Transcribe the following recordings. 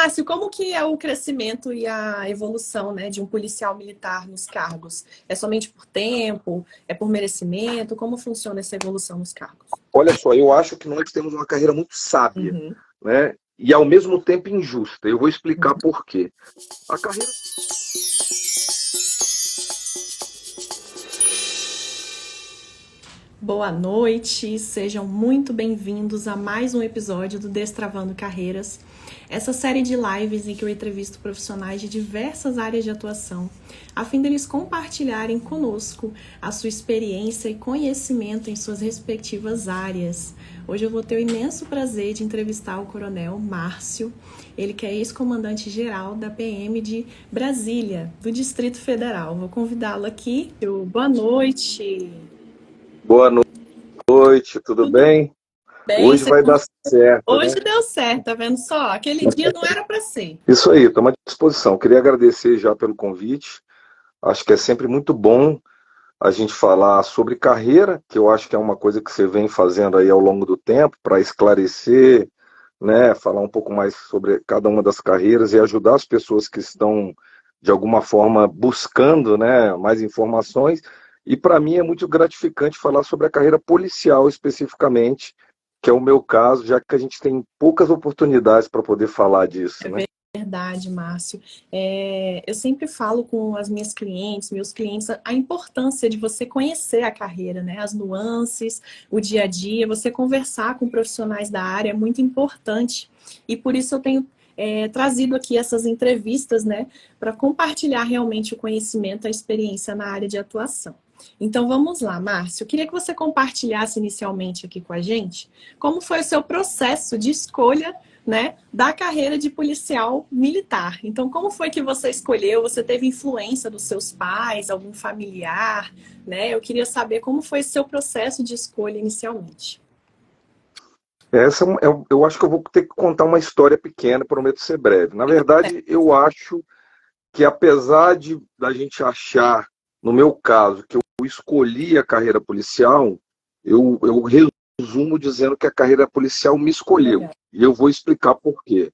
Márcio, como que é o crescimento e a evolução, né, de um policial militar nos cargos? É somente por tempo? É por merecimento? Como funciona essa evolução nos cargos? Olha só, eu acho que nós temos uma carreira muito sábia, Uhum. né? E ao mesmo tempo injusta. Eu vou explicar por quê. A carreira Boa noite, sejam muito bem-vindos a mais um episódio do Destravando Carreiras, essa série de lives em que eu entrevisto profissionais de diversas áreas de atuação, a fim deles compartilharem conosco a sua experiência e conhecimento em suas respectivas áreas. Hoje eu vou ter o imenso prazer de entrevistar o Coronel Márcio, ele que é ex-comandante-geral da PM de Brasília, do Distrito Federal. Vou convidá-lo aqui. Boa noite. Boa noite, tudo bem? Bem, Hoje vai dar certo, hoje né? deu certo, tá vendo só? Aquele dia não era para ser. Isso aí, estamos à disposição. Queria agradecer já pelo convite. Acho que é sempre muito bom a gente falar sobre carreira, que eu acho que é uma coisa que você vem fazendo aí ao longo do tempo para esclarecer, né? Falar um pouco mais sobre cada uma das carreiras e ajudar as pessoas que estão, de alguma forma, buscando, né, mais informações. E para mim é muito gratificante falar sobre a carreira policial especificamente, que é o meu caso, já que a gente tem poucas oportunidades para poder falar disso, né? Verdade, Márcio. Eu sempre falo com as minhas clientes, meus clientes, a importância de você conhecer a carreira, né? As nuances, o dia a dia, você conversar com profissionais da área é muito importante. E por isso eu tenho trazido aqui essas entrevistas, né? Para compartilhar realmente o conhecimento, a experiência na área de atuação. Então vamos lá, Márcio. Eu queria que você compartilhasse inicialmente aqui com a gente como foi o seu processo de escolha, né, da carreira de policial militar. Então, como foi que você escolheu? Você teve influência dos seus pais, algum familiar, né? Eu queria saber como foi o seu processo de escolha inicialmente. Eu acho que eu vou ter que contar uma história pequena, prometo ser breve. Na verdade, eu acho que apesar de da gente achar, no meu caso, que eu escolhi a carreira policial, eu resumo dizendo que a carreira policial me escolheu. Legal. E eu vou explicar por quê.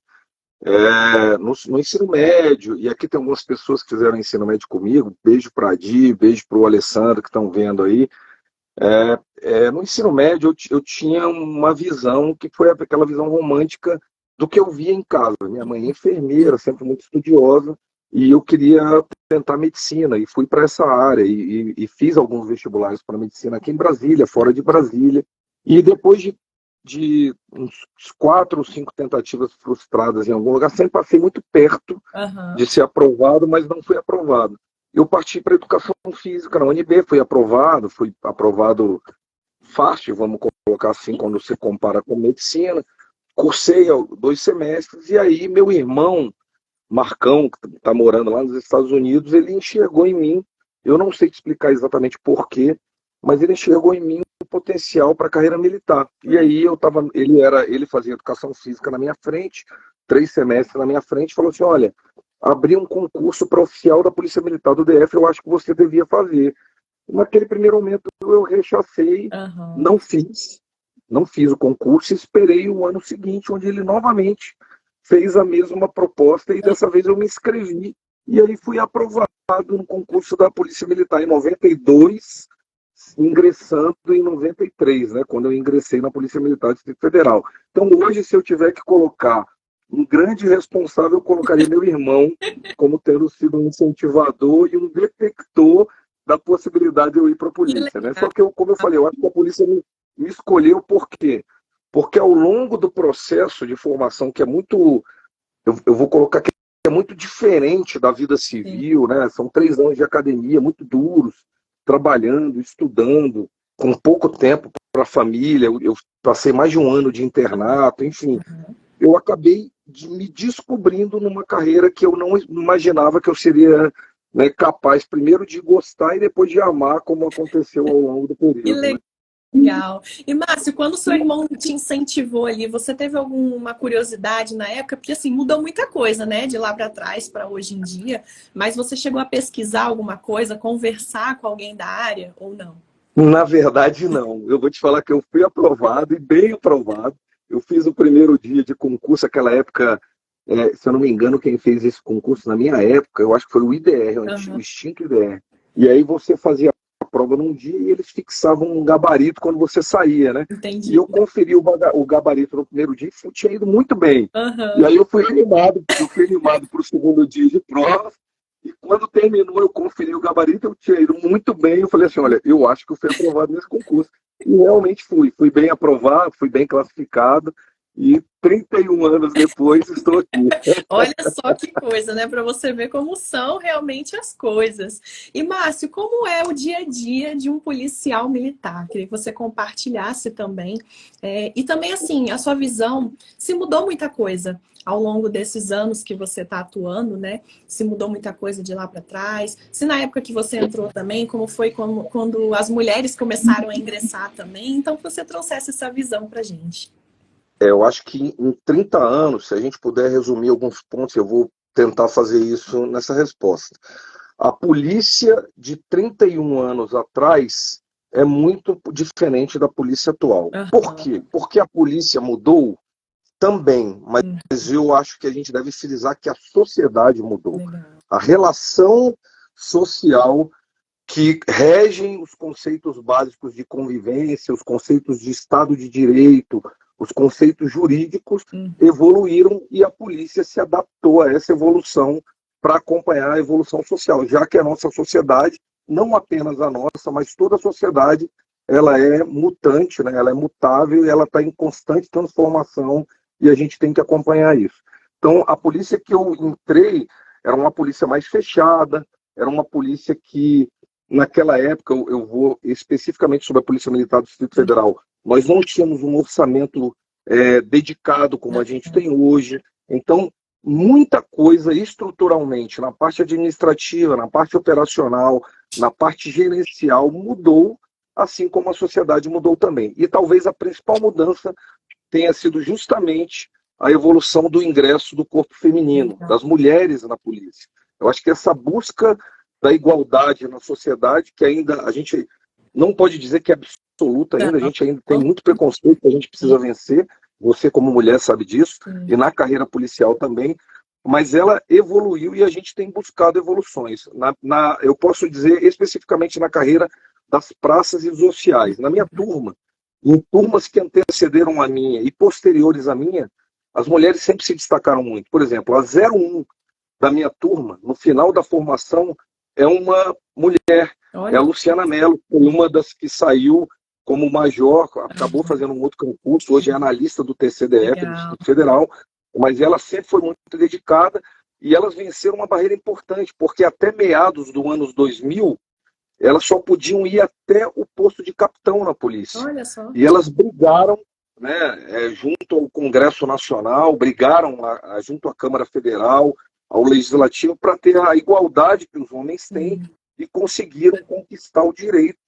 No ensino médio, e aqui tem algumas pessoas que fizeram ensino médio comigo, beijo para a Adi, beijo para o Alessandro que estão vendo aí. No ensino médio eu tinha uma visão que foi aquela visão romântica do que eu via em casa. Minha mãe é enfermeira, sempre muito estudiosa, e eu queria tentar medicina, e fui para essa área, e fiz alguns vestibulares para medicina aqui em Brasília, fora de Brasília, e depois de uns 4 ou 5 tentativas frustradas em algum lugar, sempre passei muito perto de ser aprovado, mas não fui aprovado. Eu parti para educação física na UNB, fui aprovado fácil, vamos colocar assim, quando você compara com medicina. Cursei 2 semestres, e aí meu irmão, Marcão, que está morando lá nos Estados Unidos, ele enxergou em mim, eu não sei te explicar exatamente por quê, mas ele enxergou em mim um potencial para a carreira militar. E aí ele fazia educação física na minha frente, 3 semestres na minha frente, falou assim, olha, abri um concurso para oficial da Polícia Militar do DF, eu acho que você devia fazer. Naquele primeiro momento eu rechacei, não fiz o concurso, e esperei o ano seguinte, onde ele novamente fez a mesma proposta, e dessa vez eu me inscrevi, e aí fui aprovado no concurso da Polícia Militar em 92, ingressando em 93, né, quando eu ingressei na Polícia Militar do Distrito Federal. Então hoje, se eu tiver que colocar um grande responsável, eu colocaria meu irmão como tendo sido um incentivador e um detector da possibilidade de eu ir para a polícia, né? Só que, como eu falei, eu acho que a polícia me escolheu por quê? Porque ao longo do processo de formação, que é muito, eu vou colocar que é muito diferente da vida civil, né? São 3 anos de academia muito duros, trabalhando, estudando, com pouco tempo para a família. Eu passei mais de 1 ano de internato, enfim. Eu acabei me descobrindo numa carreira que eu não imaginava que eu seria, né, capaz, primeiro de gostar e depois de amar, como aconteceu ao longo do período. Que legal. E, Márcio, quando seu irmão te incentivou ali, você teve alguma curiosidade na época? Porque, assim, mudou muita coisa, né? De lá para trás para hoje em dia. Mas você chegou a pesquisar alguma coisa, conversar com alguém da área ou não? Na verdade, não. Eu vou te falar que eu fui aprovado, e bem aprovado. Eu fiz o primeiro dia de concurso, aquela época Se eu não me engano, quem fez esse concurso na minha época, eu acho que foi o IDR, o extinto IDR. E aí você fazia a prova num dia e eles fixavam um gabarito quando você saía, né? E Entendi. eu conferi o gabarito no primeiro dia e tinha ido muito bem. E Aham. aí eu fui animado para o segundo dia de prova. E quando terminou, eu conferi o gabarito, eu tinha ido muito bem. Eu falei assim, olha, eu acho que eu fui aprovado nesse concurso. E realmente fui. Fui bem aprovado, fui bem classificado. E 31 anos depois estou aqui. Olha só que coisa, né? Para você ver como são realmente as coisas. E, Márcio, como é o dia a dia de um policial militar? Queria que você compartilhasse também. E também, assim, a sua visão, se mudou muita coisa ao longo desses anos que você está atuando, né? Se mudou muita coisa de lá para trás. Se na época que você entrou também, como foi quando as mulheres começaram a ingressar também. Então, que você trouxesse essa visão para a gente. Eu acho que em 30 anos, se a gente puder resumir alguns pontos, eu vou tentar fazer isso nessa resposta. A polícia de 31 anos atrás é muito diferente da polícia atual. Por Aham. quê? Porque a polícia mudou também, mas eu acho que a gente deve frisar que a sociedade mudou. Legal. A relação social que regem os conceitos básicos de convivência, os conceitos de Estado de Direito, os conceitos jurídicos evoluíram e a polícia se adaptou a essa evolução para acompanhar a evolução social, já que a nossa sociedade, não apenas a nossa, mas toda a sociedade, ela é mutante, né? Ela é mutável e ela está em constante transformação e a gente tem que acompanhar isso. Então, a polícia que eu entrei era uma polícia mais fechada, era uma polícia que naquela época, eu vou especificamente sobre a Polícia Militar do Distrito Federal, nós não tínhamos um orçamento dedicado como a gente tem hoje. Então, muita coisa estruturalmente, na parte administrativa, na parte operacional, na parte gerencial, mudou, assim como a sociedade mudou também. E talvez a principal mudança tenha sido justamente a evolução do ingresso do corpo feminino, das mulheres na polícia. Eu acho que essa busca da igualdade na sociedade, que ainda a gente não pode dizer que é absoluta ainda, a gente ainda tem muito preconceito que a gente precisa vencer, você como mulher sabe disso, e na carreira policial também, mas ela evoluiu e a gente tem buscado evoluções. Eu posso dizer especificamente na carreira das praças e dos sociais. Na minha turma, em turmas que antecederam a minha e posteriores à minha, as mulheres sempre se destacaram muito. Por exemplo, a 01 da minha turma, no final da formação, é uma mulher, é a Luciana Mello, uma das que saiu como major, acabou fazendo um outro concurso, hoje é analista do TCDF, do Distrito Federal, mas ela sempre foi muito dedicada e elas venceram uma barreira importante, porque até meados do ano 2000, elas só podiam ir até o posto de capitão na polícia. Olha só. E elas brigaram, né, junto ao Congresso Nacional, brigaram junto à Câmara Federal, ao Legislativo, para ter a igualdade que os homens têm e conseguiram conquistar o direito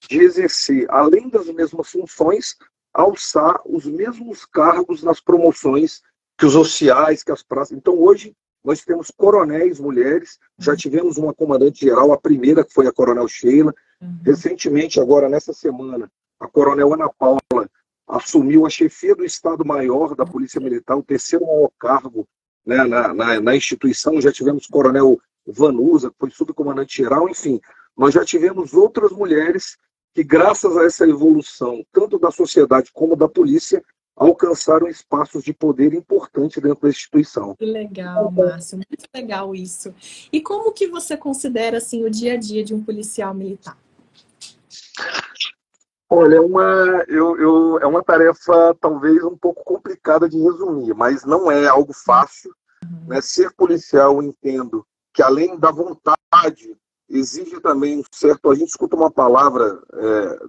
de exercer, além das mesmas funções, alçar os mesmos cargos nas promoções que os sociais, que as praças. Então, hoje, nós temos coronéis mulheres, já tivemos uma comandante-geral, a primeira, que foi a Coronel Sheila. Recentemente, agora, nessa semana, a Coronel Ana Paula assumiu a chefia do Estado-Maior da Polícia Militar, o terceiro maior cargo, né, na instituição. Já tivemos o Coronel Vanusa, que foi subcomandante-geral, enfim. Nós já tivemos outras mulheres que, graças a essa evolução, tanto da sociedade como da polícia, alcançaram espaços de poder importantes dentro da instituição. Que legal, Márcio. Muito legal isso. E como que você considera assim, o dia a dia de um policial militar? Olha, é uma tarefa talvez um pouco complicada de resumir, mas não é algo fácil. Né? Ser policial, eu entendo que além da vontade, exige também um certo... A gente escuta uma palavra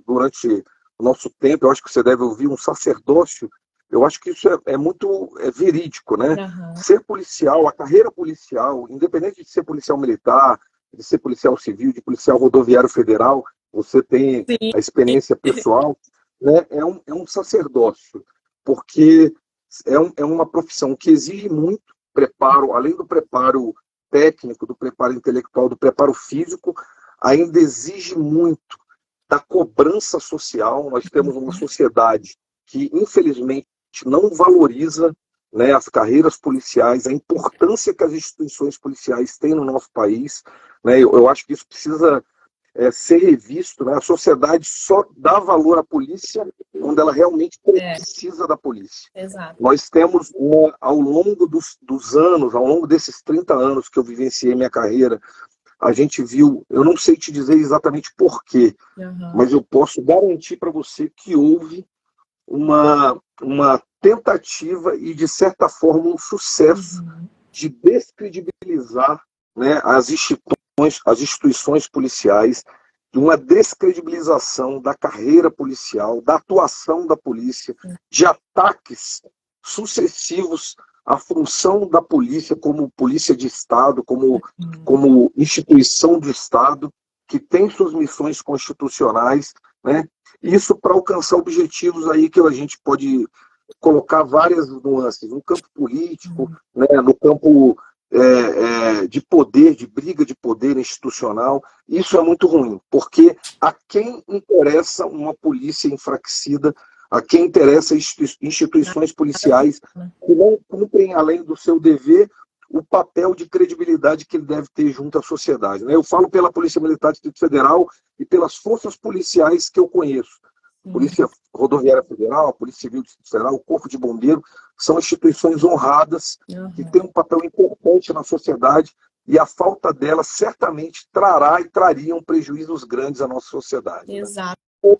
durante o nosso tempo, eu acho que você deve ouvir, um sacerdócio. Eu acho que isso é muito verídico, né? Ser policial, a carreira policial, independente de ser policial militar, de ser policial civil, de policial rodoviário federal, você tem a experiência pessoal, né? É um sacerdócio, porque é uma profissão que exige muito preparo, além do preparo técnico, do preparo intelectual, do preparo físico, ainda exige muito da cobrança social. Nós temos uma sociedade que, infelizmente, não valoriza né, as carreiras policiais, a importância que as instituições policiais têm no nosso país, né? Eu acho que isso precisa ser revisto, né? A sociedade só dá valor à polícia quando ela realmente precisa da polícia. Exato. Nós temos, ao longo dos anos, ao longo desses 30 anos que eu vivenciei minha carreira, a gente viu, eu não sei te dizer exatamente por quê, mas eu posso garantir para você que houve uma tentativa e, de certa forma, um sucesso de descredibilizar, né, as instituições policiais, de uma descredibilização da carreira policial, da atuação da polícia, de ataques sucessivos à função da polícia como polícia de Estado, como instituição do Estado, que tem suas missões constitucionais, né? Isso para alcançar objetivos aí que a gente pode colocar várias nuances, no campo político, né, no campo de poder, de briga de poder institucional. Isso é muito ruim, porque a quem interessa uma polícia enfraquecida, a quem interessa instituições policiais que não cumprem, além do seu dever, o papel de credibilidade que ele deve ter junto à sociedade, né? Eu falo pela Polícia Militar do Distrito Federal e pelas forças policiais que eu conheço. Polícia Rodoviária Federal, Polícia Civil do Distrito Federal, o Corpo de Bombeiro, são instituições honradas, que têm um papel importante na sociedade, e a falta delas certamente trará e trariam prejuízos grandes à nossa sociedade. Exato,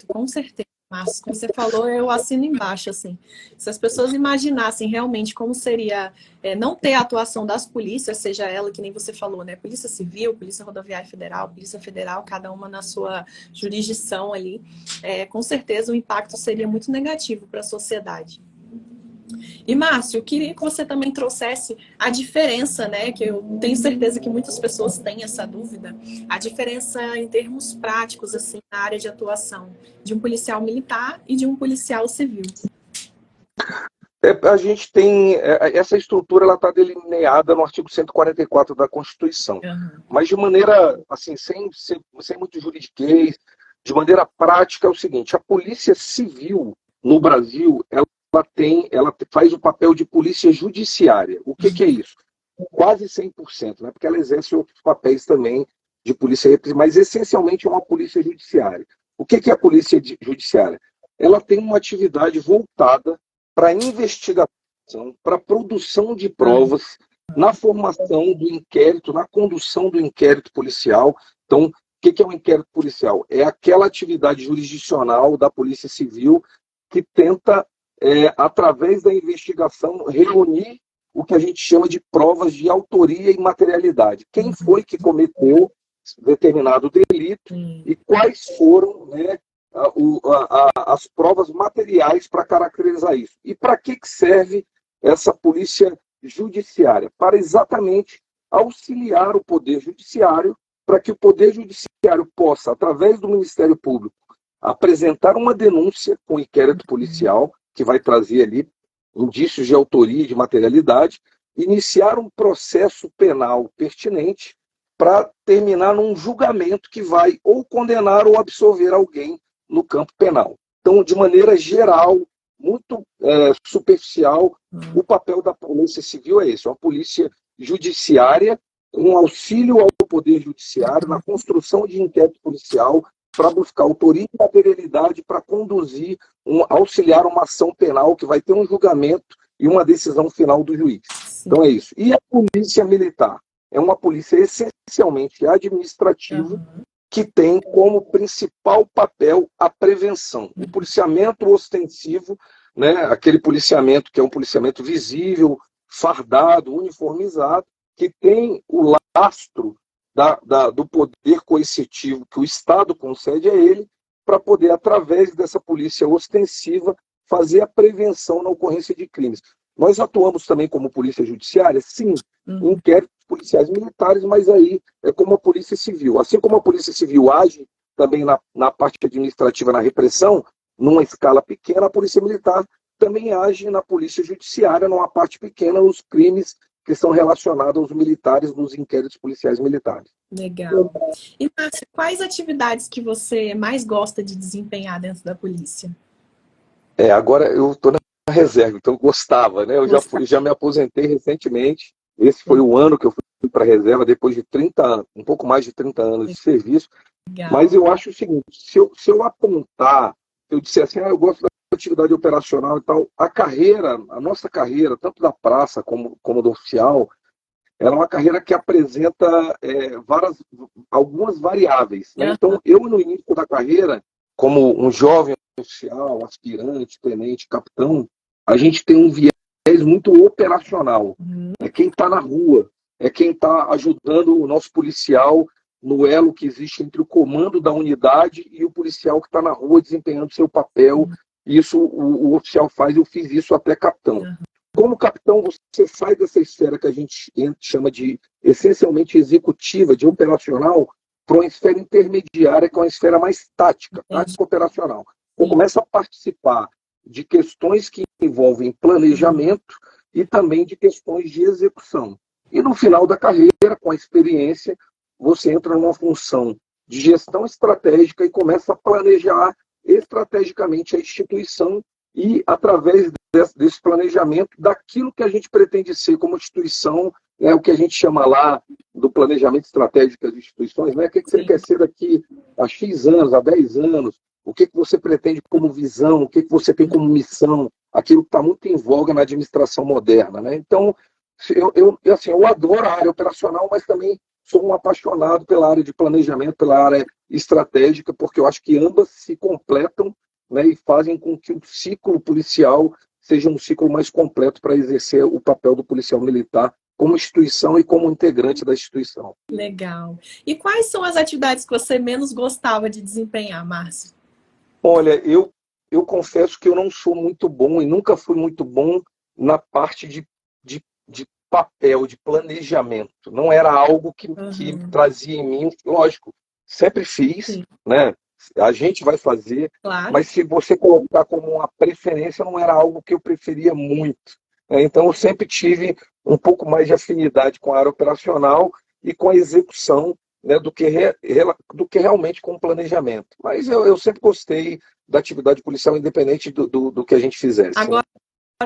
com certeza. Mas, como você falou, eu assino embaixo, assim. Se as pessoas imaginassem realmente como seria não ter a atuação das polícias, seja ela, que nem você falou, né? Polícia Civil, Polícia Rodoviária Federal, Polícia Federal, cada uma na sua jurisdição ali, com certeza o impacto seria muito negativo para a sociedade. E, Márcio, eu queria que você também trouxesse a diferença, né, que eu tenho certeza que muitas pessoas têm essa dúvida, a diferença em termos práticos, assim, na área de atuação de um policial militar e de um policial civil. A gente tem, essa estrutura, ela está delineada no artigo 144 da Constituição, mas de maneira, assim, sem muito juridiquês, de maneira prática é o seguinte: a Polícia Civil no Brasil, ela faz o papel de polícia judiciária. O que é isso? Quase 100%, né? Porque ela exerce outros papéis também de polícia, mas essencialmente é uma polícia judiciária. O que é a polícia judiciária? Ela tem uma atividade voltada para investigação, para produção de provas, na formação do inquérito, na condução do inquérito policial. Então, o que é um inquérito policial? É aquela atividade jurisdicional da Polícia Civil que tenta, através da investigação, reunir o que a gente chama de provas de autoria e materialidade. Quem foi que cometeu determinado delito e quais foram, né, as provas materiais para caracterizar isso. E para que serve essa polícia judiciária? Para exatamente auxiliar o Poder Judiciário, para que o Poder Judiciário possa, através do Ministério Público, apresentar uma denúncia com inquérito policial, que vai trazer ali indícios de autoria e de materialidade, iniciar um processo penal pertinente para terminar num julgamento que vai ou condenar ou absolver alguém no campo penal. Então, de maneira geral, muito superficial, o papel da Polícia Civil é esse: uma polícia judiciária com auxílio ao Poder Judiciário na construção de inquérito policial para buscar autoria e materialidade para conduzir, auxiliar uma ação penal que vai ter um julgamento e uma decisão final do juiz. Então é isso. E a Polícia Militar? É uma polícia essencialmente administrativa, que tem como principal papel a prevenção. O policiamento ostensivo, né, aquele policiamento que é um policiamento visível, fardado, uniformizado, que tem o lastro do poder coercitivo que o Estado concede a ele, para poder, através dessa polícia ostensiva, fazer a prevenção na ocorrência de crimes. Nós atuamos também como polícia judiciária, sim, em inquéritos policiais militares, mas aí é como a Polícia Civil. Assim como a Polícia Civil age também na parte administrativa, na repressão, numa escala pequena, a Polícia Militar também age na Polícia Judiciária, numa parte pequena, nos crimes que são relacionados aos militares nos inquéritos policiais militares. Legal. E, Márcio, quais atividades que você mais gosta de desempenhar dentro da polícia? Agora eu estou reserva, então eu gostava, né? Eu já me aposentei recentemente. Esse foi o ano que eu fui para a reserva, depois de 30 anos, um pouco mais de 30 anos de serviço. Mas Legal. eu acho o seguinte, se eu apontar, eu disser assim, eu gosto da atividade operacional e tal, a nossa carreira, tanto da praça como do oficial, ela é uma carreira que apresenta algumas variáveis, né? Aham. Então, eu no início da carreira, como um jovem oficial, aspirante, tenente, capitão, a gente tem um viés muito operacional. Uhum. É quem está na rua, é quem está ajudando o nosso policial no elo que existe entre o comando da unidade e o policial que está na rua desempenhando seu papel. Isso o oficial faz, eu fiz isso até capitão. Uhum. Como capitão, você sai dessa esfera que a gente chama de essencialmente executiva, de operacional, para uma esfera intermediária, que é uma esfera mais tática, Entendi. tático-operacional. Você Sim. começa a participar de questões que envolvem Uhum. planejamento e também de questões de execução. E no final da carreira, com a experiência, você entra numa função de gestão estratégica e começa a planejar estrategicamente a instituição e, através desse planejamento, daquilo que a gente pretende ser como instituição, o que a gente chama lá do planejamento estratégico das instituições, né? O que você Sim. quer ser daqui a X anos, a 10 anos, o que você pretende como visão, o que você tem como missão, aquilo que está muito em voga na administração moderna, né? Então, eu adoro a área operacional, mas também sou um apaixonado pela área de planejamento, pela área estratégica, porque eu acho que ambas se completam, né, e fazem com que o ciclo policial seja um ciclo mais completo para exercer o papel do policial militar como instituição e como integrante da instituição. Legal. E quais são as atividades que você menos gostava de desempenhar, Márcio? Olha, eu confesso que eu não sou muito bom e nunca fui muito bom na parte de papel, de planejamento. Não era algo que Uhum. trazia em mim, lógico, sempre fiz, Sim, né? A gente vai fazer, claro. mas se você colocar como uma preferência, não era algo que eu preferia muito, né? Então, eu sempre tive um pouco mais de afinidade com a área operacional e com a execução, né, do que realmente com o planejamento. Mas eu sempre gostei da atividade policial, independente do que a gente fizesse, né? Agora,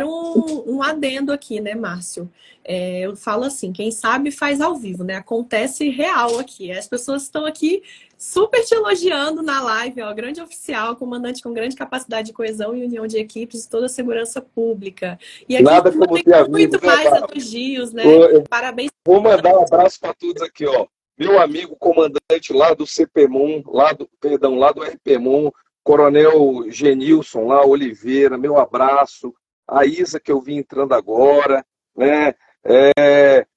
um adendo aqui, né, Márcio? Eu falo assim, quem sabe faz ao vivo, né? Acontece real aqui. As pessoas estão aqui super te elogiando na live, ó, grande oficial, comandante com grande capacidade de coesão e união de equipes e toda a segurança pública. E aqui em Nada cima como tem ter amigos, muito né, mais Bárbara? elogios, né? Eu Parabéns. vou mandar um abraço para todos aqui, ó. Meu amigo comandante lá do CPMON, lá do RPMON, Coronel Genilson lá, Oliveira, meu abraço. A Isa, que eu vi entrando agora, né?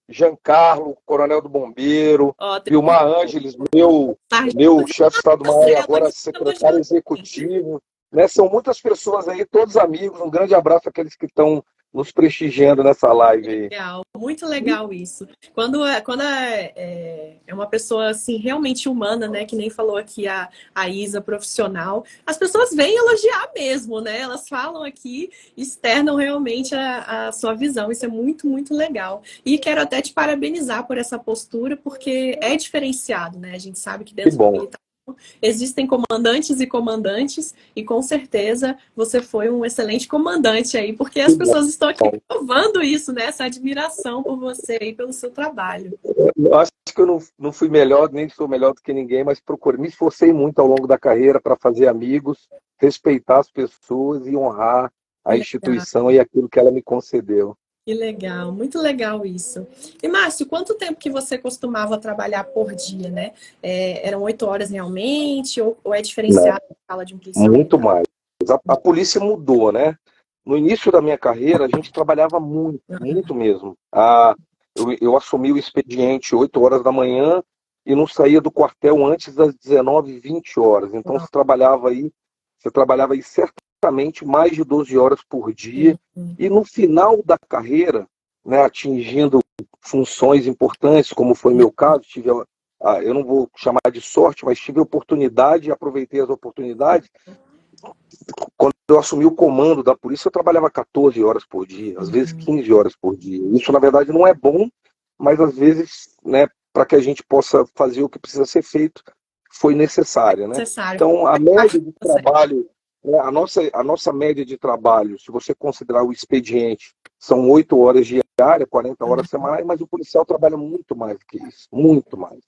Giancarlo, Coronel do Bombeiro, Ó, tem Vilmar Ângeles, meu chefe de Estado-Maior e agora secretário elogiando. executivo, né? São muitas pessoas aí, todos amigos. Um grande abraço àqueles que estão nos prestigiando nessa live aí. Legal, muito legal isso. Quando é uma pessoa assim realmente humana, né, que nem falou aqui a Isa, profissional, as pessoas vêm elogiar mesmo, né? Elas falam aqui, externam realmente a sua visão. Isso é muito, muito legal. E quero até te parabenizar por essa postura, porque é diferenciado, né? A gente sabe que Que dentro do bom. militar existem comandantes e comandantes, e com certeza você foi um excelente comandante aí, porque Que as bom. pessoas estão aqui provando isso, né? Essa admiração por você e pelo seu trabalho. Eu acho que eu não fui melhor, nem sou melhor do que ninguém, mas me esforcei muito ao longo da carreira para fazer amigos, respeitar as pessoas e honrar Que a legal, instituição e aquilo que ela me concedeu. que legal, muito legal isso. E Márcio, quanto tempo que você costumava trabalhar por dia, né? Eram 8 horas realmente, ou é Não, diferenciado na escala de um policial muito militar? mais. A polícia mudou, né? No início da minha carreira, a gente trabalhava muito, muito mesmo. Eu assumi o expediente 8 horas da manhã e não saía do quartel antes das 19, 20 horas. Então, você trabalhava aí certamente mais de 12 horas por dia. E no final da carreira, né, atingindo funções importantes, como foi meu caso, eu não vou chamar de sorte, mas tive oportunidade, aproveitei as oportunidades. Quando eu assumi o comando da polícia, eu trabalhava 14 horas por dia, às vezes 15 horas por dia. Isso, na verdade, não é bom, mas às vezes, né, para que a gente possa fazer o que precisa ser feito, foi necessário, né? Necessário. Então, a Faz parte média do de processo. trabalho A nossa média de trabalho, se você considerar o expediente, são 8 horas diárias, 40 horas semanais, mas o policial trabalha muito mais do que isso, muito mais.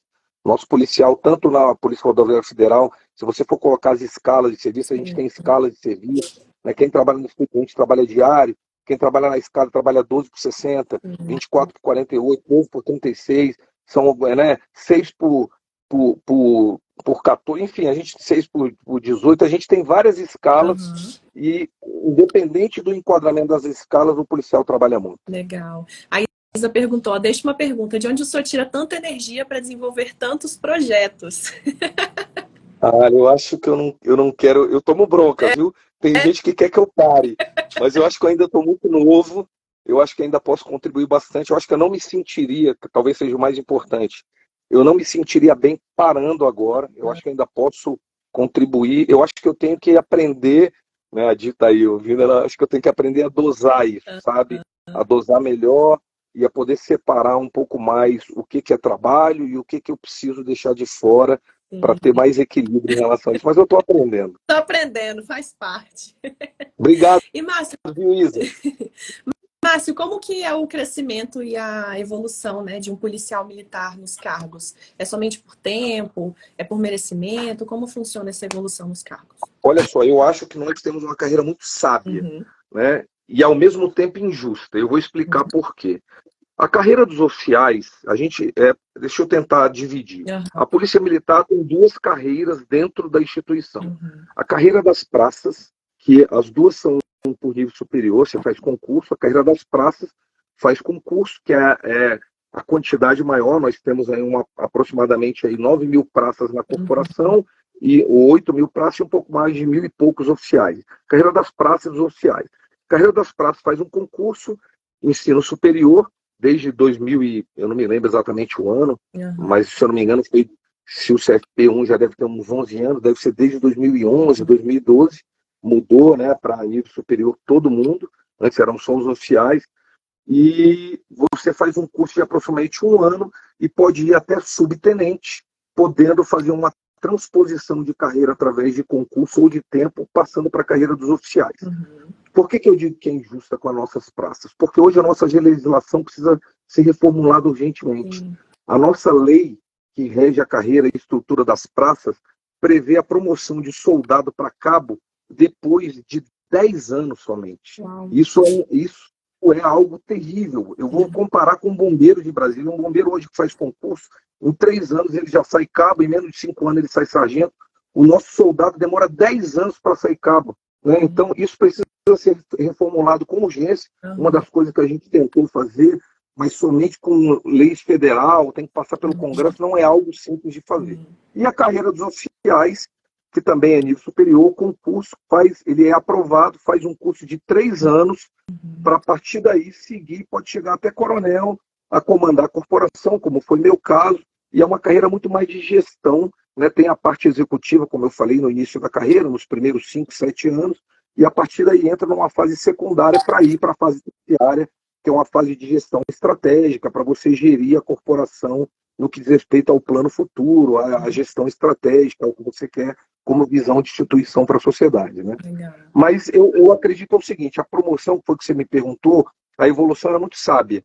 Nosso policial, tanto na Polícia Rodoviária Federal, se você for colocar as escalas de serviço, a gente tem escalas de serviço, né? Quem trabalha no expediente trabalha diário, quem trabalha na escala trabalha 12 por 60, 24 por 48, 12 por 36, são, né, 6 por 14, enfim, a gente 6 por 18, a gente tem várias escalas e, independente do enquadramento das escalas, o policial trabalha muito. Legal. Aí a Isa perguntou, deixa uma pergunta, de onde o senhor tira tanta energia para desenvolver tantos projetos? Eu acho que eu não quero, eu tomo bronca, viu? Tem gente que quer que eu pare, mas eu acho que eu ainda estou muito novo, eu acho que ainda posso contribuir bastante, eu acho que eu não me sentiria, que talvez seja o mais importante, eu não me sentiria bem parando agora, eu acho que ainda posso contribuir, eu acho que eu tenho que aprender, né, a Dita aí, ouvindo ela, acho que eu tenho que aprender a dosar isso, sabe? A dosar melhor e a poder separar um pouco mais o que é trabalho e o que eu preciso deixar de fora para ter mais equilíbrio em relação a isso. Mas eu estou aprendendo. Estou aprendendo, faz parte. Obrigado, E Márcio, Isa. Márcio, como que é o crescimento e a evolução, né, de um policial militar nos cargos? É somente por tempo? É por merecimento? Como funciona essa evolução nos cargos? Olha só, eu acho que nós temos uma carreira muito sábia, né? E ao mesmo tempo injusta. Eu vou explicar por quê. A carreira dos oficiais, deixa eu tentar dividir. A Polícia Militar tem duas carreiras dentro da instituição. A carreira das praças, que as duas são por nível superior, você faz concurso. A carreira das praças faz concurso, que é a quantidade maior. Nós temos aí aproximadamente aí 9 mil praças na corporação e 8 mil praças e um pouco mais de 1.000 e poucos oficiais. Carreira das praças dos oficiais. Carreira das praças faz um concurso, ensino superior, desde 2000, eu não me lembro exatamente o ano, mas se eu não me engano, se o CFP1 já deve ter uns 11 anos, deve ser desde 2011, 2012, mudou, né, para nível superior todo mundo, antes eram só os oficiais, e você faz um curso de aproximadamente 1 ano e pode ir até subtenente, podendo fazer uma transposição de carreira através de concurso ou de tempo, passando para a carreira dos oficiais. Por que eu digo que é injusta com as nossas praças? Porque hoje a nossa legislação precisa ser reformulada urgentemente. A nossa lei, que rege a carreira e estrutura das praças, prevê a promoção de soldado para cabo depois de 10 anos somente. Isso é algo terrível. Eu vou comparar com um bombeiro de Brasília. Um bombeiro hoje que faz concurso, em 3 anos ele já sai cabo, em menos de 5 anos ele sai sargento. O nosso soldado demora 10 anos para sair cabo. Né? Então, isso precisa ser reformulado com urgência. Uma das coisas que a gente tentou fazer, mas somente com leis federal, tem que passar pelo Congresso, não é algo simples de fazer. E a carreira dos oficiais, que também é nível superior, o concurso ele é aprovado, faz um curso de 3 anos, para a partir daí seguir, pode chegar até coronel, a comandar a corporação, como foi meu caso, e é uma carreira muito mais de gestão, né? Tem a parte executiva, como eu falei no início da carreira, nos primeiros 5, 7 anos, e a partir daí entra numa fase secundária para ir para a fase terciária, que é uma fase de gestão estratégica, para você gerir a corporação no que diz respeito ao plano futuro, à gestão estratégica, ao que você quer como visão de instituição para a sociedade. Né? Mas eu acredito o seguinte, a promoção, que foi que você me perguntou, a evolução era muito sábia,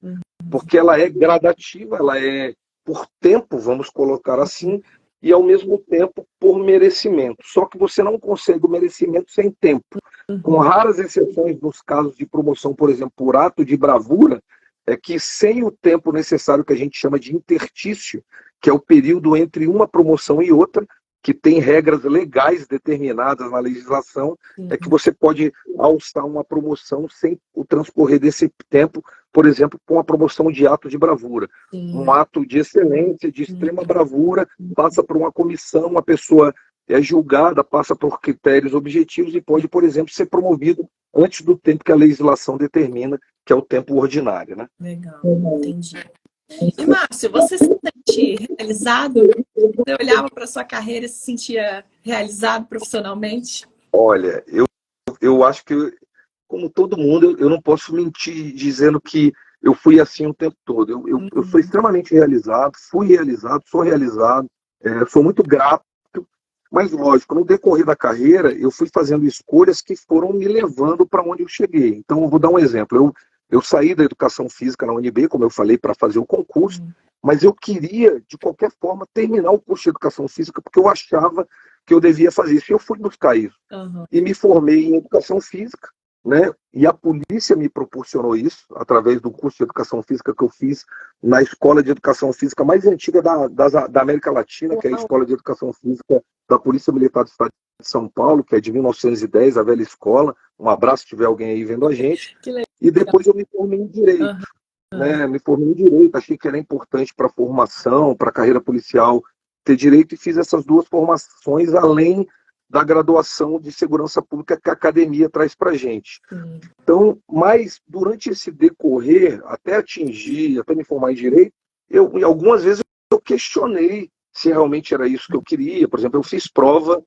porque ela é gradativa, ela é por tempo, vamos colocar assim, e ao mesmo tempo por merecimento. Só que você não consegue o merecimento sem tempo. Com raras exceções nos casos de promoção, por exemplo, por ato de bravura, é que sem o tempo necessário que a gente chama de interstício, que é o período entre uma promoção e outra, que tem regras legais determinadas na legislação, é que você pode alçar uma promoção sem o transcorrer desse tempo, por exemplo, com uma promoção de ato de bravura. Um ato de excelência, de extrema bravura, passa por uma comissão, a pessoa é julgada, passa por critérios objetivos e pode, por exemplo, ser promovido antes do tempo que a legislação determina, que é o tempo ordinário. Né? Legal, entendi. E, Márcio, você se sente realizado? Você olhava para a sua carreira e se sentia realizado profissionalmente? Olha, eu acho que, como todo mundo, eu não posso mentir dizendo que eu fui assim o tempo todo. Eu sou extremamente realizado, fui realizado, sou realizado, sou muito grato, Mas, lógico, no decorrer da carreira, eu fui fazendo escolhas que foram me levando para onde eu cheguei. Então, eu vou dar um exemplo. Eu saí da educação física na UNB, como eu falei, para fazer o concurso, mas eu queria, de qualquer forma, terminar o curso de educação física, porque eu achava que eu devia fazer isso. E eu fui buscar isso. E me formei em educação física, né? E a polícia me proporcionou isso, através do curso de educação física que eu fiz na escola de educação física mais antiga da América Latina, que é a Escola de Educação Física da Polícia Militar do Estado de São Paulo, que é de 1910, a velha escola. Um abraço se tiver alguém aí vendo a gente. E depois eu me formei em Direito. Né? Me formei em Direito, achei que era importante para a formação, para a carreira policial ter Direito, e fiz essas duas formações, além da graduação de Segurança Pública que a academia traz para a gente. Então, mas durante esse decorrer, até me formar em Direito, algumas vezes eu questionei se realmente era isso que eu queria. Por exemplo, eu fiz prova,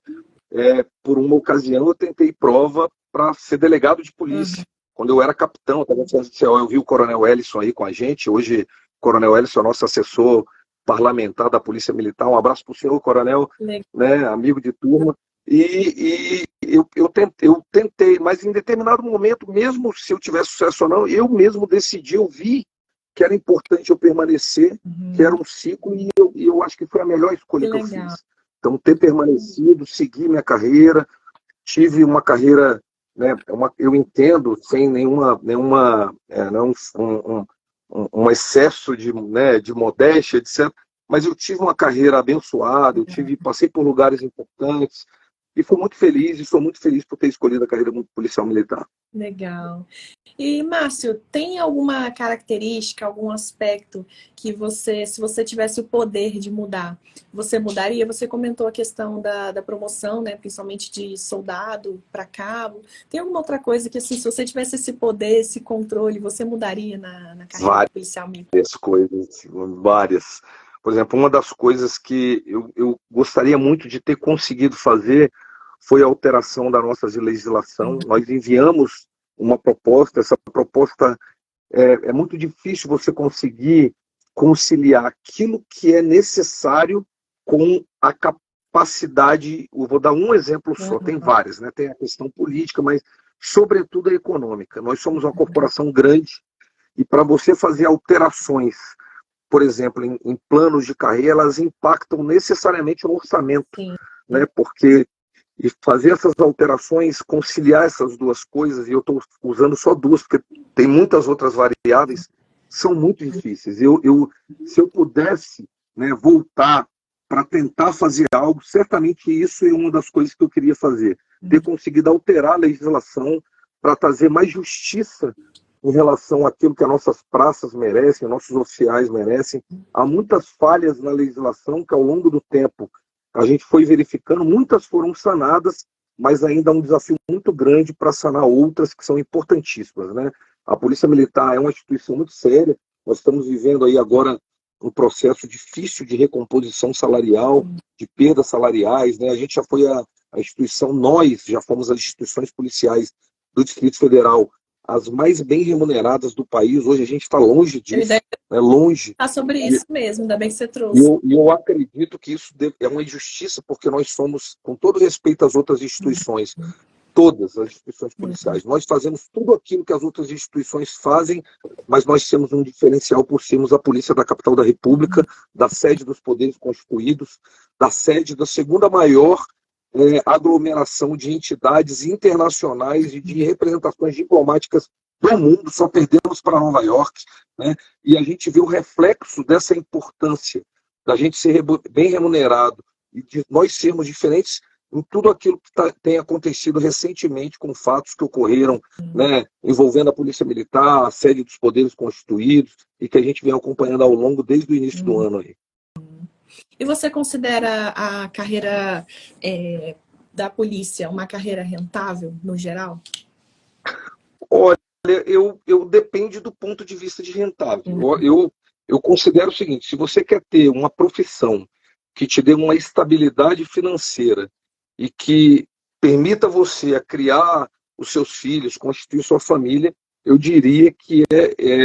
por uma ocasião eu tentei prova para ser delegado de polícia. Quando eu era capitão, eu vi o Coronel Ellison aí com a gente. Hoje, o Coronel Ellison é nosso assessor parlamentar da Polícia Militar. Um abraço para o senhor, Coronel, né, amigo de turma. E eu tentei, mas em determinado momento, mesmo se eu tivesse sucesso ou não, eu mesmo decidi, eu vi que era importante eu permanecer, que era um ciclo, e eu acho que foi a melhor escolha que eu fiz. Então, ter permanecido, seguir minha carreira, tive uma carreira, né, eu entendo, sem um excesso de modéstia, etc., mas eu tive uma carreira abençoada, passei por lugares importantes, e fui muito feliz, e sou muito feliz por ter escolhido a carreira policial militar. Legal. E, Márcio, tem alguma característica, algum aspecto que você, se você tivesse o poder de mudar, você mudaria? Você comentou a questão da promoção, né, principalmente de soldado para cabo. Tem alguma outra coisa que, assim, se você tivesse esse poder, esse controle, você mudaria na carreira policial militar? Várias coisas, várias. Por exemplo, uma das coisas que eu gostaria muito de ter conseguido fazer foi a alteração da nossa legislação. Nós enviamos uma proposta, essa proposta é muito difícil você conseguir conciliar aquilo que é necessário com a capacidade. Eu vou dar um exemplo só, tem várias, né? Tem a questão política, mas sobretudo a econômica. Nós somos uma corporação grande, e para você fazer alterações, por exemplo, em planos de carreira, elas impactam necessariamente no orçamento, né? Porque fazer essas alterações, conciliar essas duas coisas, e eu estou usando só duas, porque tem muitas outras variáveis, são muito difíceis. Se eu pudesse, né, voltar para tentar fazer algo, certamente isso é uma das coisas que eu queria fazer. Ter conseguido alterar a legislação para trazer mais justiça em relação àquilo que as nossas praças merecem, nossos oficiais merecem. Há muitas falhas na legislação que, ao longo do tempo, a gente foi verificando, muitas foram sanadas, mas ainda há um desafio muito grande para sanar outras que são importantíssimas, né? A Polícia Militar é uma instituição muito séria. Nós estamos vivendo aí agora um processo difícil de recomposição salarial, de perdas salariais, né? A gente já foi a instituição, nós já fomos as instituições policiais do Distrito Federal as mais bem remuneradas do país. Hoje a gente está longe disso, né? Longe. Sobre isso mesmo, ainda bem que você trouxe. E eu acredito que isso é uma injustiça, porque nós somos, com todo respeito às outras instituições, todas as instituições policiais, nós fazemos tudo aquilo que as outras instituições fazem, mas nós temos um diferencial por sermos a polícia da capital da República, da sede dos poderes constituídos, da sede da segunda maior aglomeração de entidades internacionais e de representações diplomáticas do mundo. Só perdemos para Nova York, né? E a gente vê o reflexo dessa importância da gente ser bem remunerado e de nós sermos diferentes em tudo aquilo que tem acontecido recentemente, com fatos que ocorreram, né, envolvendo a Polícia Militar, a sede dos poderes constituídos, e que a gente vem acompanhando ao longo desde o início do ano aí. E você considera a carreira da polícia uma carreira rentável, no geral? Olha, eu depende do ponto de vista de rentável. Eu considero o seguinte: se você quer ter uma profissão que te dê uma estabilidade financeira e que permita você a criar os seus filhos, constituir sua família, eu diria que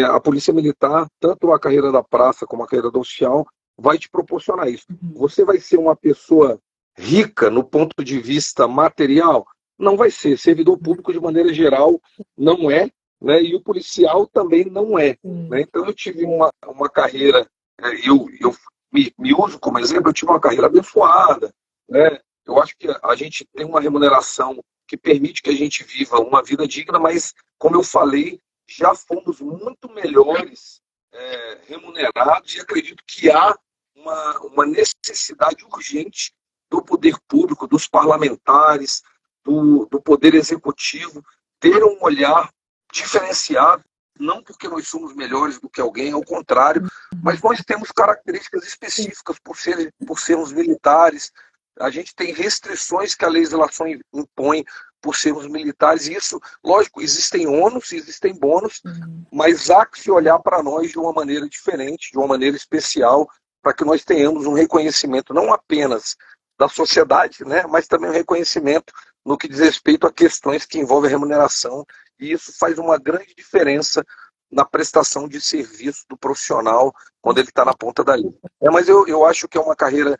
a Polícia Militar, tanto a carreira da praça como a carreira do oficial, vai te proporcionar isso. Você vai ser uma pessoa rica no ponto de vista material? Não vai ser. Servidor público, de maneira geral, não é, né? E o policial também não é. Né? Então, eu tive uma carreira, eu me uso como exemplo, eu tive uma carreira abençoada. Né? Eu acho que a gente tem uma remuneração que permite que a gente viva uma vida digna, mas, como eu falei, já fomos muito melhores remunerados e acredito que há uma necessidade urgente do poder público, dos parlamentares, do poder executivo, ter um olhar diferenciado, não porque nós somos melhores do que alguém, ao contrário, mas nós temos características específicas por sermos militares, a gente tem restrições que a legislação impõe por sermos militares, e isso, lógico, existem ônus, existem bônus, mas há que se olhar para nós de uma maneira diferente, de uma maneira especial, para que nós tenhamos um reconhecimento não apenas da sociedade, né, mas também um reconhecimento no que diz respeito a questões que envolvem remuneração, e isso faz uma grande diferença na prestação de serviço do profissional quando ele está na ponta da linha. Mas eu acho que é uma carreira,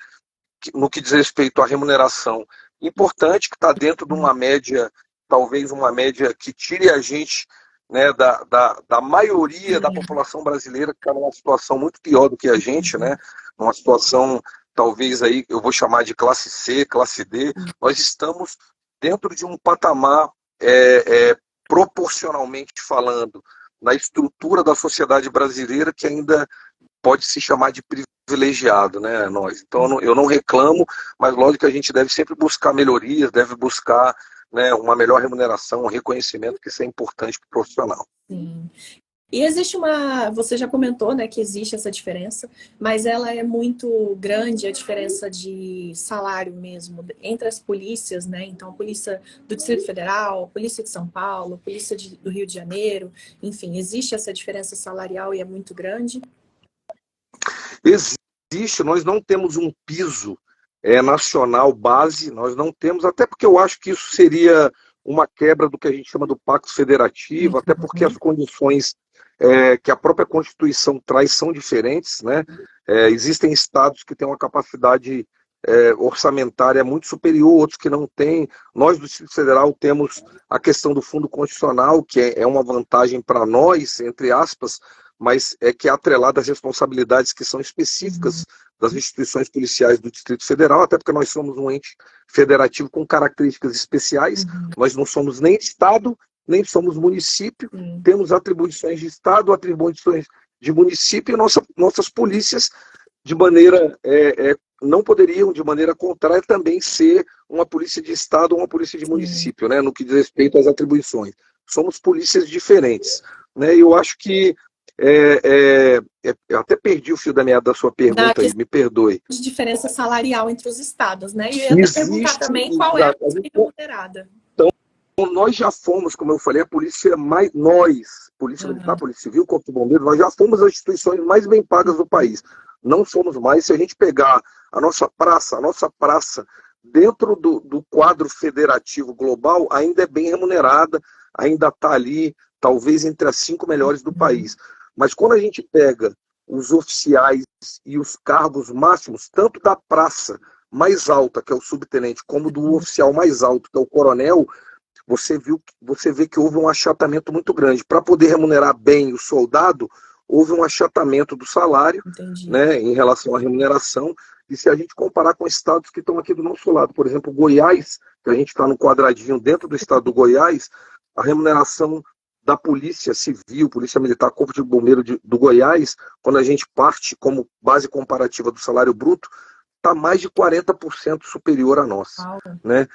no que diz respeito à remuneração, importante, que está dentro de uma média, talvez uma média que tire a gente, né, da maioria da população brasileira, que está numa situação muito pior do que a gente, né, numa situação, talvez aí, eu vou chamar de classe C, classe D. Nós estamos dentro de um patamar, proporcionalmente falando, na estrutura da sociedade brasileira, que ainda pode se chamar de privilegiado, né, nós. Então, eu não reclamo, mas lógico que a gente deve sempre buscar melhorias, deve buscar, né, uma melhor remuneração, um reconhecimento, que isso é importante para o profissional. Sim. E existe você já comentou, né, que existe essa diferença, mas ela é muito grande, a diferença de salário mesmo, entre as polícias, né? Então, a polícia do Distrito Federal, a polícia de São Paulo, a polícia do Rio de Janeiro, enfim, existe essa diferença salarial e é muito grande? Existe, nós não temos um piso nacional base, nós não temos, até porque eu acho que isso seria uma quebra do que a gente chama do Pacto Federativo, até porque as condições que a própria Constituição traz são diferentes, né? Existem estados que têm uma capacidade orçamentária muito superior, outros que não têm. Nós, do Distrito Federal, temos a questão do Fundo Constitucional, que é uma vantagem para nós, entre aspas, mas que é atrelada às responsabilidades que são específicas das instituições policiais do Distrito Federal, até porque nós somos um ente federativo com características especiais, nós não somos nem Estado, nem somos município, temos atribuições de Estado, atribuições de município, e nossas polícias, de maneira, não poderiam, de maneira contrária, também ser uma polícia de Estado ou uma polícia de município, né, no que diz respeito às atribuições. Somos polícias diferentes. Né, e eu acho que eu até perdi o fio da meada da sua pergunta aí, me perdoe. De diferença salarial entre os estados, né? E eu ia até perguntar também qual é a polícia remunerada. Então, nós já fomos, como eu falei, a polícia mais... Polícia Militar, Polícia Civil, Corpo de Bombeiros, nós já fomos as instituições mais bem pagas do país. Não somos mais. Se a gente pegar a nossa praça dentro do quadro federativo global, ainda é bem remunerada, ainda está ali, talvez entre as 5 melhores do país. Mas quando a gente pega os oficiais e os cargos máximos, tanto da praça mais alta, que é o subtenente, como do oficial mais alto, que é o coronel, você vê que houve um achatamento muito grande. Para poder remunerar bem o soldado, houve um achatamento do salário, né, em relação à remuneração. E se a gente comparar com estados que estão aqui do nosso lado, por exemplo, Goiás, que a gente está no quadradinho dentro do estado do Goiás, a remuneração da Polícia Civil, Polícia Militar, Corpo de Bombeiro do Goiás, quando a gente parte como base comparativa do salário bruto, está mais de 40% superior à nossa. Né?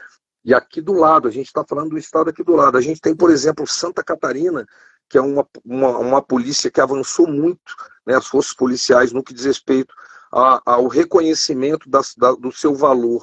E aqui do lado, a gente está falando do estado aqui do lado, a gente tem, por exemplo, Santa Catarina, que é uma polícia que avançou muito, né, as forças policiais, no que diz respeito ao reconhecimento do seu valor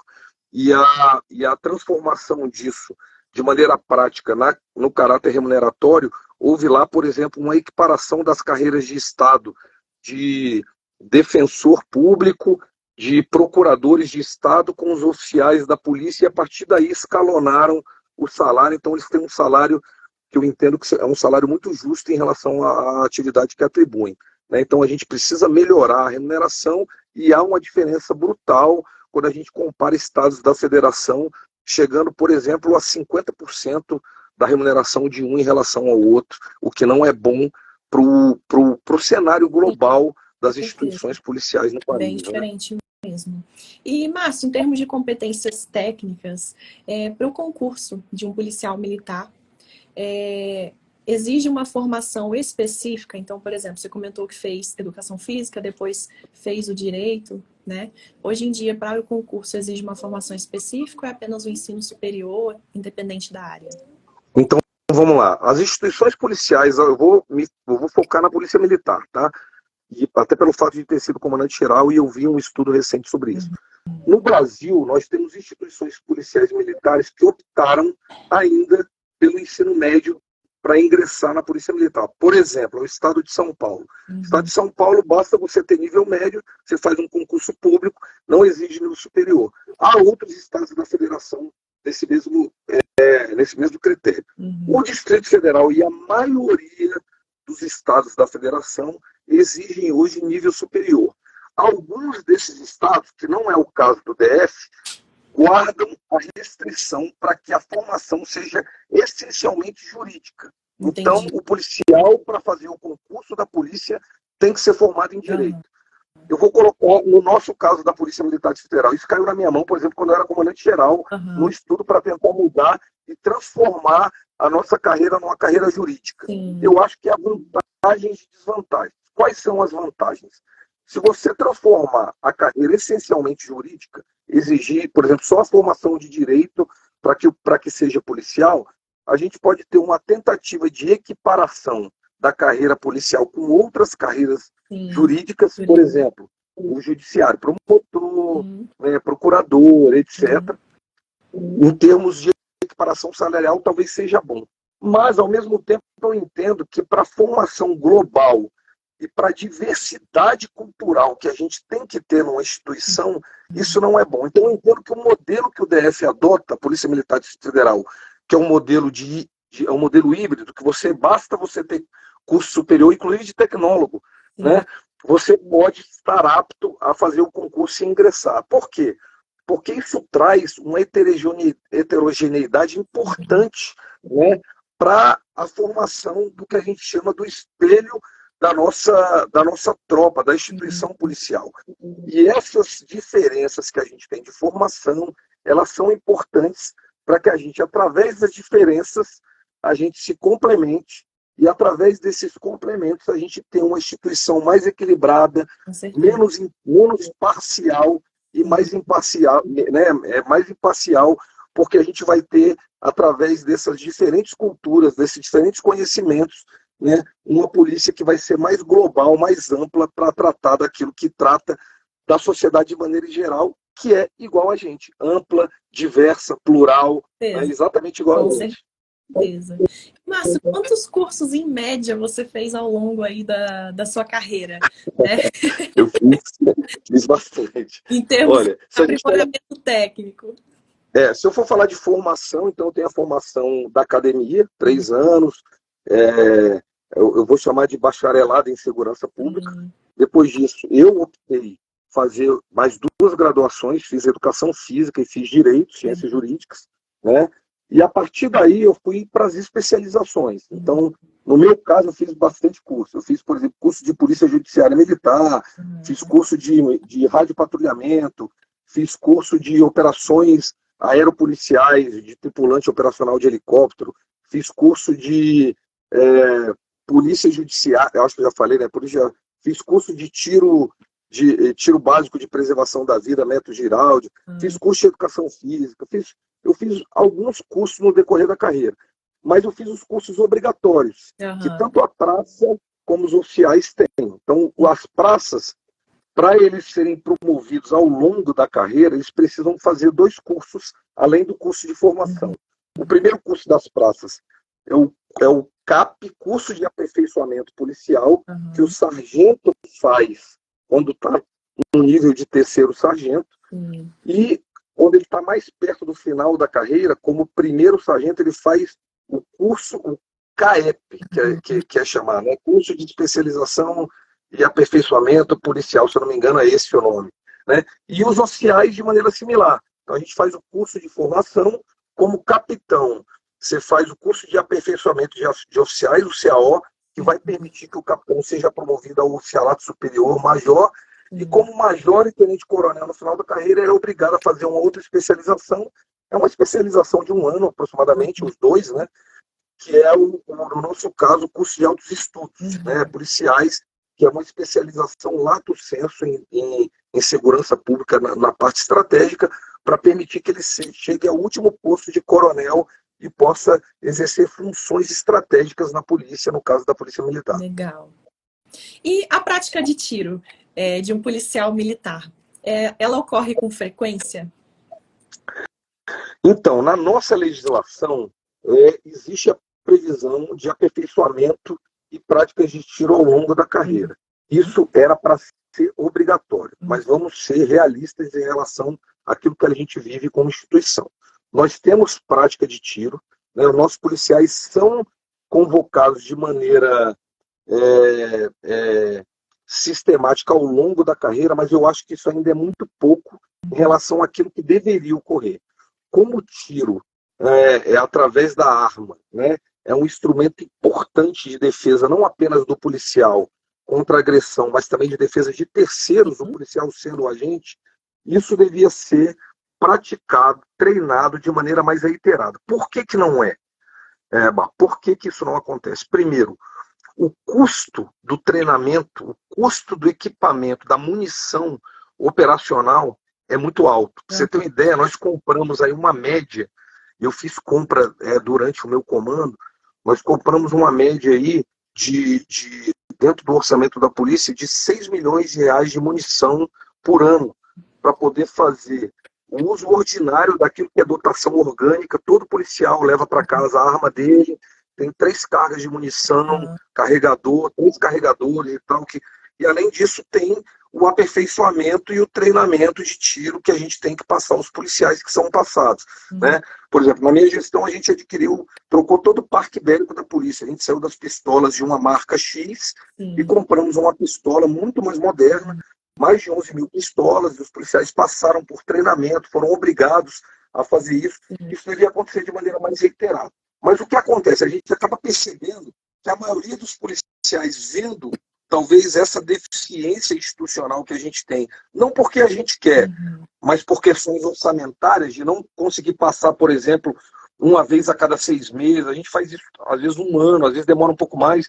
e a transformação disso de maneira prática no caráter remuneratório. Houve lá, por exemplo, uma equiparação das carreiras de Estado, de defensor público, de procuradores de Estado com os oficiais da polícia, e a partir daí escalonaram o salário. Então eles têm um salário que eu entendo que é um salário muito justo em relação à atividade que atribuem. Né? Então a gente precisa melhorar a remuneração, e há uma diferença brutal quando a gente compara estados da federação, chegando, por exemplo, a 50% da remuneração de um em relação ao outro, o que não é bom para o cenário global das instituições policiais no país. Bem diferente, né? Mesmo. E, Márcio, em termos de competências técnicas, para o concurso de um policial militar, exige uma formação específica? Então, por exemplo, você comentou que fez educação física, depois fez o direito, né? Hoje em dia, para o concurso, exige uma formação específica ou é apenas o ensino superior, independente da área? Então, vamos lá. As instituições policiais, eu vou focar na Polícia Militar, tá? E até pelo fato de ter sido comandante-geral, e eu vi um estudo recente sobre isso. No Brasil, nós temos instituições policiais militares que optaram ainda pelo ensino médio para ingressar na Polícia Militar. Por exemplo, o estado de São Paulo. No estado de São Paulo, basta você ter nível médio, você faz um concurso público, não exige nível superior. Há outros estados da federação nesse mesmo critério. O Distrito Federal e a maioria dos estados da federação exigem hoje nível superior. Alguns desses estados, que não é o caso do DF, guardam a restrição para que a formação seja essencialmente jurídica. Entendi. Então, o policial, para fazer o concurso da polícia, tem que ser formado em direito. Eu vou colocar, no nosso caso da Polícia Militar Federal, isso caiu na minha mão, por exemplo, quando eu era comandante-geral, no estudo para tentar mudar e transformar a nossa carreira numa carreira jurídica. Sim. Eu acho que há vantagens e desvantagens. Quais são as vantagens? Se você transformar a carreira essencialmente jurídica, exigir, por exemplo, só a formação de direito para que seja policial, a gente pode ter uma tentativa de equiparação da carreira policial com outras carreiras jurídicas, por exemplo, o judiciário, promotor, procurador, etc. Em termos de equiparação salarial, talvez seja bom. Mas, ao mesmo tempo, eu entendo que para a formação global e para a diversidade cultural que a gente tem que ter numa instituição, isso não é bom. Então, eu entendo que o modelo que o DF adota, a Polícia Militar Federal, que é um modelo é um modelo híbrido, que basta você ter curso superior, inclusive de tecnólogo, né? Você pode estar apto a fazer o concurso e ingressar. Por quê? Porque isso traz uma heterogeneidade importante, né, para a formação do que a gente chama do espelho da nossa tropa, da instituição policial. E essas diferenças que a gente tem de formação, elas são importantes para que a gente, através das diferenças, a gente se complemente e, através desses complementos, a gente tenha uma instituição mais equilibrada, menos parcial e mais imparcial, né? Mais imparcial, porque a gente vai ter, através dessas diferentes culturas, desses diferentes conhecimentos, né, uma polícia que vai ser mais global, mais ampla, para tratar daquilo que trata da sociedade de maneira geral, que é igual a gente, ampla, diversa, plural, né, exatamente igual a gente. Certeza. Márcio, quantos cursos em média você fez ao longo aí da sua carreira? Eu fiz bastante. Em termos de aprimoramento técnico. Se eu for falar de formação, então eu tenho a formação da academia, 3 anos, eu vou chamar de bacharelado em segurança pública. Depois disso, eu optei fazer mais 2 graduações, fiz educação física e fiz direito, ciências jurídicas, né? E a partir daí eu fui para as especializações. Então, no meu caso, eu fiz bastante curso. Eu fiz, por exemplo, curso de Polícia Judiciária Militar, fiz curso de radiopatrulhamento, fiz curso de operações aeropoliciais, de tripulante operacional de helicóptero, fiz curso de Polícia Judiciária, acho que eu já falei, né? Fiz curso de tiro básico de preservação da vida, método Giraldi, fiz curso de educação física, eu fiz alguns cursos no decorrer da carreira, mas eu fiz os cursos obrigatórios, que tanto a praça como os oficiais têm. Então, as praças, para eles serem promovidos ao longo da carreira, eles precisam fazer 2 cursos, além do curso de formação. O primeiro curso das praças é o CAP, curso de aperfeiçoamento policial, que o sargento faz quando está no nível de 3º sargento, e quando ele está mais perto do final da carreira, como primeiro sargento, ele faz o curso, o CAEP, que é chamado, né? Curso de especialização e aperfeiçoamento policial, se eu não me engano, é esse o nome. né? E os oficiais de maneira similar. Então a gente faz o curso de formação como capitão. Você faz o curso de aperfeiçoamento de oficiais, o CAO, que vai permitir que o capitão seja promovido ao oficialato superior, major, e como major e tenente-coronel no final da carreira, ele é obrigado a fazer uma outra especialização. É uma especialização de 1 ano aproximadamente, os 2, né? Que é, no nosso caso, o curso de altos estudos, né? Policiais, que é uma especialização lato sensu em segurança pública na parte estratégica, para permitir que ele chegue ao último posto de coronel e possa exercer funções estratégicas na polícia, no caso da Polícia Militar. Legal. E a prática de tiro de um policial militar, ela ocorre com frequência? Então, na nossa legislação, existe a previsão de aperfeiçoamento e práticas de tiro ao longo da carreira. Isso era para ser obrigatório, mas vamos ser realistas em relação àquilo que a gente vive como instituição. Nós temos prática de tiro, né? Os nossos policiais são convocados de maneira sistemática ao longo da carreira, mas eu acho que isso ainda é muito pouco em relação àquilo que deveria ocorrer. Como o tiro é através da arma, né? É um instrumento importante de defesa, não apenas do policial contra a agressão, mas também de defesa de terceiros, o policial sendo o agente, isso devia ser praticado, treinado de maneira mais reiterada. Por que que não é? Por que que isso não acontece? Primeiro, o custo do treinamento, o custo do equipamento, da munição operacional é muito alto. Pra você ter uma ideia, nós compramos aí uma média, eu fiz compra durante o meu comando, nós compramos uma média aí dentro do orçamento da polícia, de 6 milhões de reais de munição por ano, para poder fazer o uso ordinário daquilo que é dotação orgânica. Todo policial leva para casa a arma dele, tem 3 cargas de munição, carregador, 3 carregadores e tal, e além disso tem o aperfeiçoamento e o treinamento de tiro que a gente tem que passar aos policiais que são passados, né? Por exemplo, na minha gestão a gente trocou todo o parque bélico da polícia, a gente saiu das pistolas de uma marca X e compramos uma pistola muito mais moderna, mais de 11 mil pistolas, e os policiais passaram por treinamento, foram obrigados a fazer isso. Isso devia acontecer de maneira mais reiterada. Mas o que acontece? A gente acaba percebendo que a maioria dos policiais, vendo talvez essa deficiência institucional que a gente tem, não porque a gente quer, mas por questões orçamentárias, de não conseguir passar, por exemplo, uma vez a cada 6 meses, a gente faz isso às vezes 1 ano, às vezes demora um pouco mais,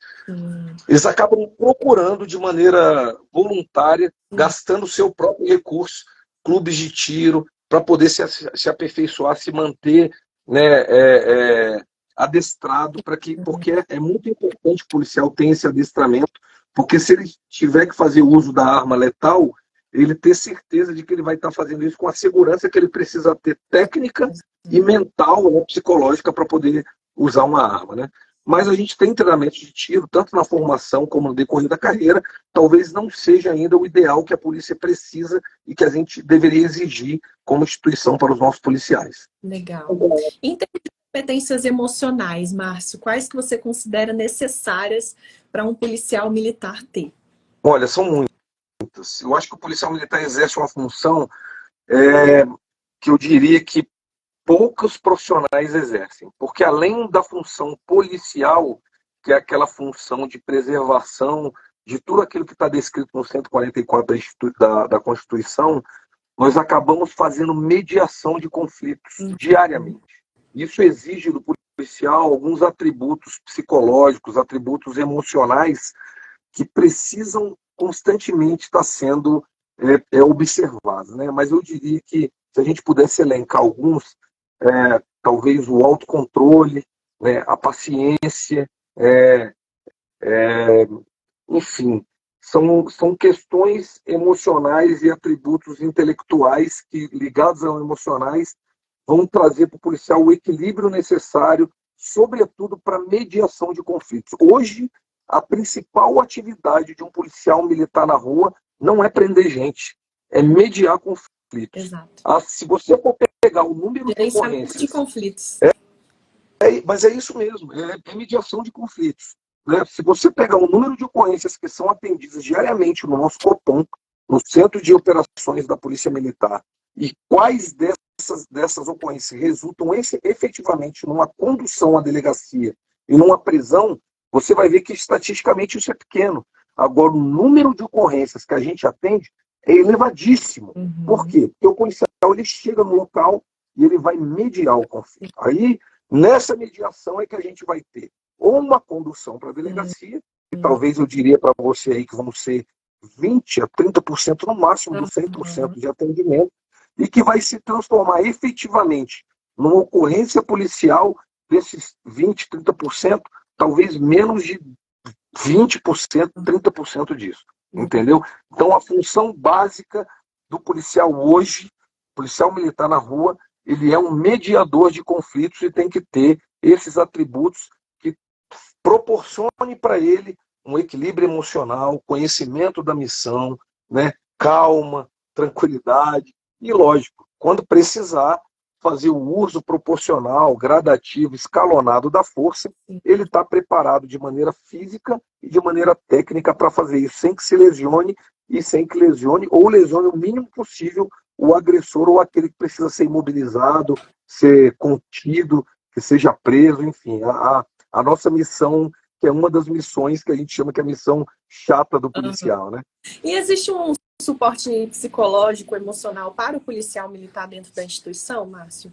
eles acabam procurando de maneira voluntária, gastando o seu próprio recurso, clubes de tiro, para poder se aperfeiçoar, se manter, né, adestrado, porque é muito importante que o policial tenha esse adestramento, porque se ele tiver que fazer uso da arma letal, ele ter certeza de que ele vai estar fazendo isso com a segurança que ele precisa ter técnica e mental ou psicológica para poder usar uma arma, né? Mas a gente tem treinamento de tiro, tanto na formação como no decorrer da carreira, talvez não seja ainda o ideal que a polícia precisa e que a gente deveria exigir como instituição para os nossos policiais. Legal. Em termos de competências emocionais, Márcio, quais que você considera necessárias para um policial militar ter? Olha, são muitas. Eu acho que o policial militar exerce uma função que eu diria que poucos profissionais exercem, porque além da função policial, que é aquela função de preservação de tudo aquilo que está descrito no 144 da Constituição, nós acabamos fazendo mediação de conflitos diariamente. Isso exige do policial alguns atributos psicológicos, atributos emocionais que precisam constantemente estar sendo observados, né? Mas eu diria que se a gente pudesse elencar alguns, talvez o autocontrole, né, a paciência, enfim, são questões emocionais e atributos intelectuais que, ligados aos emocionais, vão trazer para o policial o equilíbrio necessário, sobretudo para mediação de conflitos. Hoje, a principal atividade de um policial militar na rua não é prender gente, é mediar conflitos. Exato. Se você for pegar o número de ocorrências... de conflitos. Mas é isso mesmo, é mediação de conflitos, né? Se você pegar o número de ocorrências que são atendidas diariamente no nosso Copom, no Centro de Operações da Polícia Militar, e quais dessas ocorrências resultam efetivamente numa condução à delegacia e numa prisão, você vai ver que estatisticamente isso é pequeno. Agora, o número de ocorrências que a gente atende é elevadíssimo. Por quê? Porque o policial ele chega no local e ele vai mediar o conflito. Aí, nessa mediação é que a gente vai ter ou uma condução para a delegacia, que talvez eu diria para você aí que vão ser 20% a 30% no máximo do 100% de atendimento, e que vai se transformar efetivamente numa ocorrência policial desses 20%, 30%, talvez menos de 20%, 30% disso. Entendeu? Então, a função básica do policial hoje, policial militar na rua, ele é um mediador de conflitos e tem que ter esses atributos que proporcione para ele um equilíbrio emocional, conhecimento da missão, né? Calma, tranquilidade e, lógico, quando precisar fazer o uso proporcional, gradativo, escalonado da força, ele está preparado de maneira física e de maneira técnica para fazer isso, sem que se lesione e sem que lesione ou lesione o mínimo possível o agressor ou aquele que precisa ser imobilizado, ser contido, que seja preso, enfim. A nossa missão, que é uma das missões que a gente chama que é a missão chata do policial, né? E existe um suporte psicológico, emocional para o policial militar dentro da instituição, Márcio?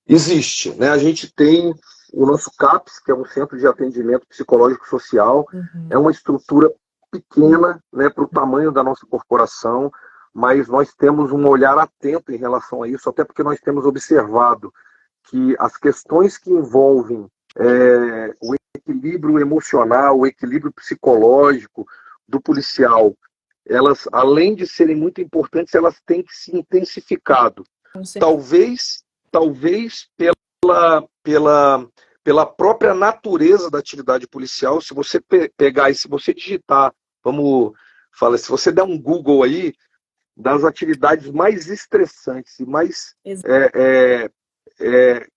Existe, né? A gente tem o nosso CAPS, que é um Centro de Atendimento Psicológico Social, é uma estrutura pequena, né, para o tamanho da nossa corporação, mas nós temos um olhar atento em relação a isso, até porque nós temos observado que as questões que envolvem o equilíbrio emocional, o equilíbrio psicológico do policial, elas, além de serem muito importantes, elas têm que se intensificado. Talvez pela própria natureza da atividade policial, se você pegar e se você digitar, se você der um Google aí, das atividades mais estressantes e mais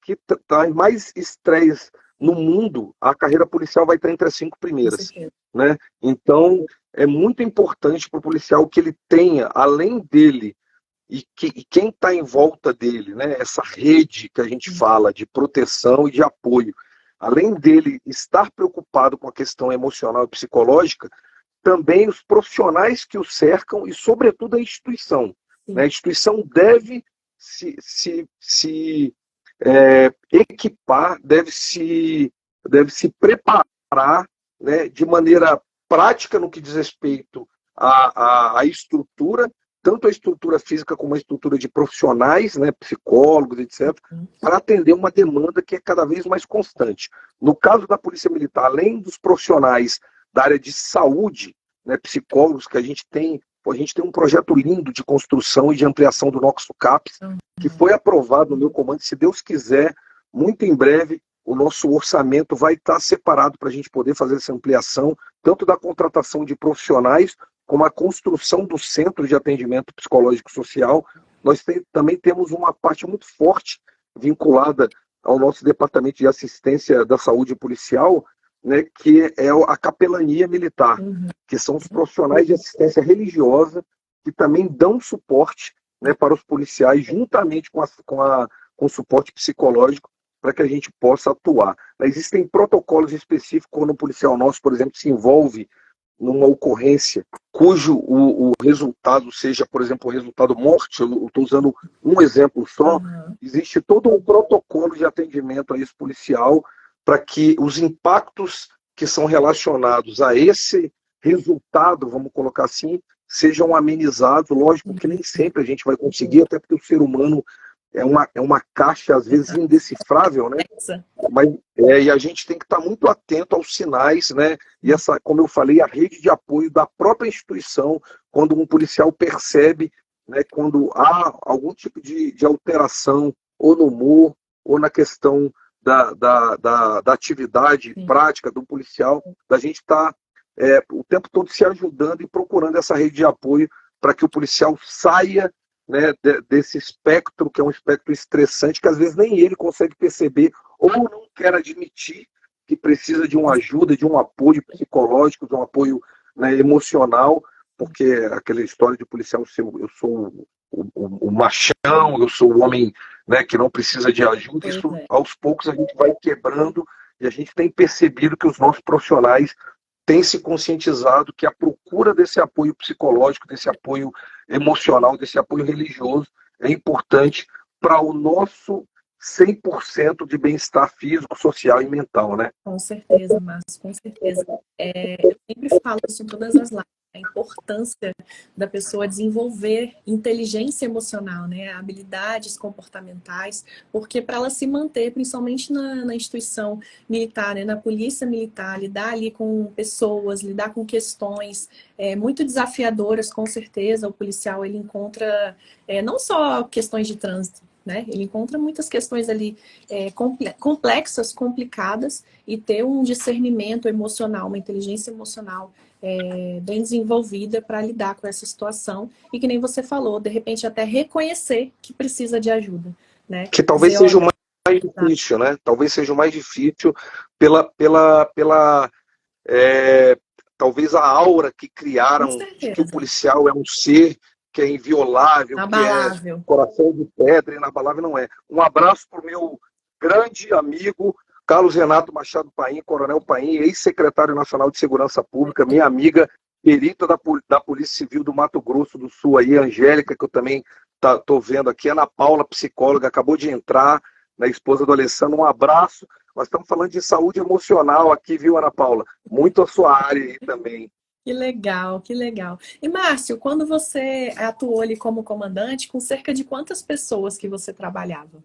que traz mais estresse no mundo, a carreira policial vai estar entre as 5 primeiras, né? Então, é muito importante para o policial que ele tenha, além dele, e quem está em volta dele, né? Essa rede que a gente fala de proteção e de apoio, além dele estar preocupado com a questão emocional e psicológica, também os profissionais que o cercam e, sobretudo, a instituição. Né? A instituição deve se equipar, deve se preparar, né, de maneira prática no que diz respeito à estrutura, tanto a estrutura física como a estrutura de profissionais, né, psicólogos, etc., para atender uma demanda que é cada vez mais constante. No caso da Polícia Militar, além dos profissionais da área de saúde, né, psicólogos, que a gente tem um projeto lindo de construção e de ampliação do nosso CAPS, que foi aprovado no meu comando. Se Deus quiser, muito em breve, o nosso orçamento vai estar separado para a gente poder fazer essa ampliação, tanto da contratação de profissionais, como a construção do Centro de Atendimento Psicológico Social. Nós também temos uma parte muito forte vinculada ao nosso Departamento de Assistência da Saúde Policial, né, que é a capelania militar, que são os profissionais de assistência religiosa que também dão suporte, né, para os policiais, juntamente com o suporte psicológico, para que a gente possa atuar. Existem protocolos específicos quando um policial nosso, por exemplo, se envolve numa ocorrência cujo o resultado seja, por exemplo, o resultado morte. Eu estou usando um exemplo só. Existe todo um protocolo de atendimento a esse policial para que os impactos que são relacionados a esse resultado, vamos colocar assim, sejam amenizados. Lógico que nem sempre a gente vai conseguir, até porque o ser humano é uma caixa, às vezes, indecifrável, né? E a gente tem que estar muito atento aos sinais, né? E essa, como eu falei, a rede de apoio da própria instituição, quando um policial percebe, né, quando há algum tipo de alteração, ou no humor, ou na questão da atividade prática do policial, da gente estar o tempo todo se ajudando e procurando essa rede de apoio para que o policial saia, né, desse espectro, que é um espectro estressante, que às vezes nem ele consegue perceber ou não quer admitir que precisa de uma ajuda, de um apoio psicológico, de um apoio, né, emocional, porque aquela história de policial, eu sou o machão, eu sou o homem, né, que não precisa de ajuda. Pois Isso, é, aos poucos, a gente vai quebrando e a gente tem percebido que os nossos profissionais têm se conscientizado que a procura desse apoio psicológico, desse apoio emocional, desse apoio religioso é importante para o nosso 100% de bem-estar físico, social e mental, né? com certeza, Márcio, com certeza. Eu sempre falo isso em todas as lives, a importância da pessoa desenvolver inteligência emocional, né? Habilidades comportamentais, porque para ela se manter, principalmente na instituição militar, né? Na polícia militar, lidar ali com pessoas, lidar com questões muito desafiadoras, com certeza. O policial ele encontra não só questões de trânsito, né? Ele encontra muitas questões ali complexas, complicadas, e ter um discernimento emocional, uma inteligência emocional bem desenvolvida para lidar com essa situação. E que nem você falou, de repente até reconhecer que precisa de ajuda, né? Que talvez Dizer, seja o olha, mais tá, difícil, né? Talvez seja o mais difícil pela é, talvez a aura que com criaram de que o certeza, policial é um ser que é inviolável, que é abalável. coração de pedra, e inabalável não é. Um abraço para o meu grande amigo Carlos Renato Machado Paim, Coronel Paim, ex-secretário nacional de Segurança Pública, minha amiga perita da Polícia Civil do Mato Grosso do Sul, aí, Angélica, que eu também estou vendo aqui, Ana Paula, psicóloga, acabou de entrar, na esposa do Alessandro, um abraço. Nós estamos falando de saúde emocional aqui, viu, Ana Paula? Muito a sua área aí também. Que legal, que legal. E Márcio, quando você atuou ali como comandante, com cerca de quantas pessoas que você trabalhava?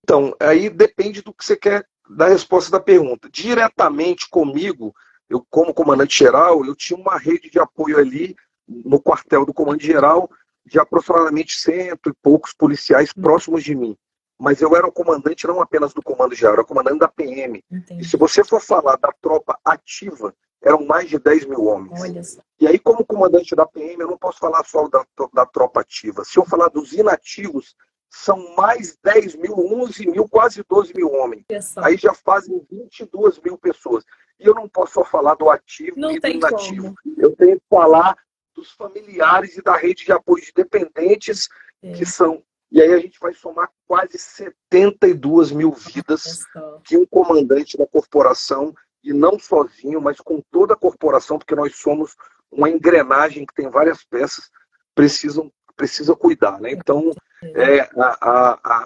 Então, aí depende do que você quer da resposta da pergunta. Diretamente comigo, eu como comandante-geral, eu tinha uma rede de apoio ali no quartel do comandante-geral de aproximadamente cento e poucos policiais próximos de mim. Mas eu era o comandante não apenas do comando-geral, eu era o comandante da PM. E se Entendi. você for falar da tropa ativa, eram mais de 10 mil homens. Olha só. E aí, como comandante da PM, eu não posso falar só da tropa ativa. Se eu falar dos inativos, são mais 10 mil, 11 mil, quase 12 mil homens. Pessoal, Aí já fazem 22 mil pessoas. E eu não posso só falar do ativo não e do tem inativo. como. Eu tenho que falar dos familiares e da rede de apoio de dependentes que É, são. E aí a gente vai somar quase 72 mil olha vidas só. que um comandante da corporação, e não sozinho, mas com toda a corporação, porque nós somos uma engrenagem que tem várias peças, precisa cuidar, né? Então,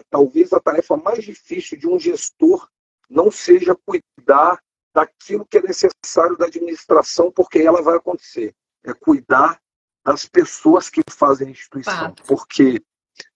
talvez a tarefa mais difícil de um gestor não seja cuidar daquilo que é necessário da administração, porque ela vai acontecer. É cuidar das pessoas que fazem a instituição. Fato. Porque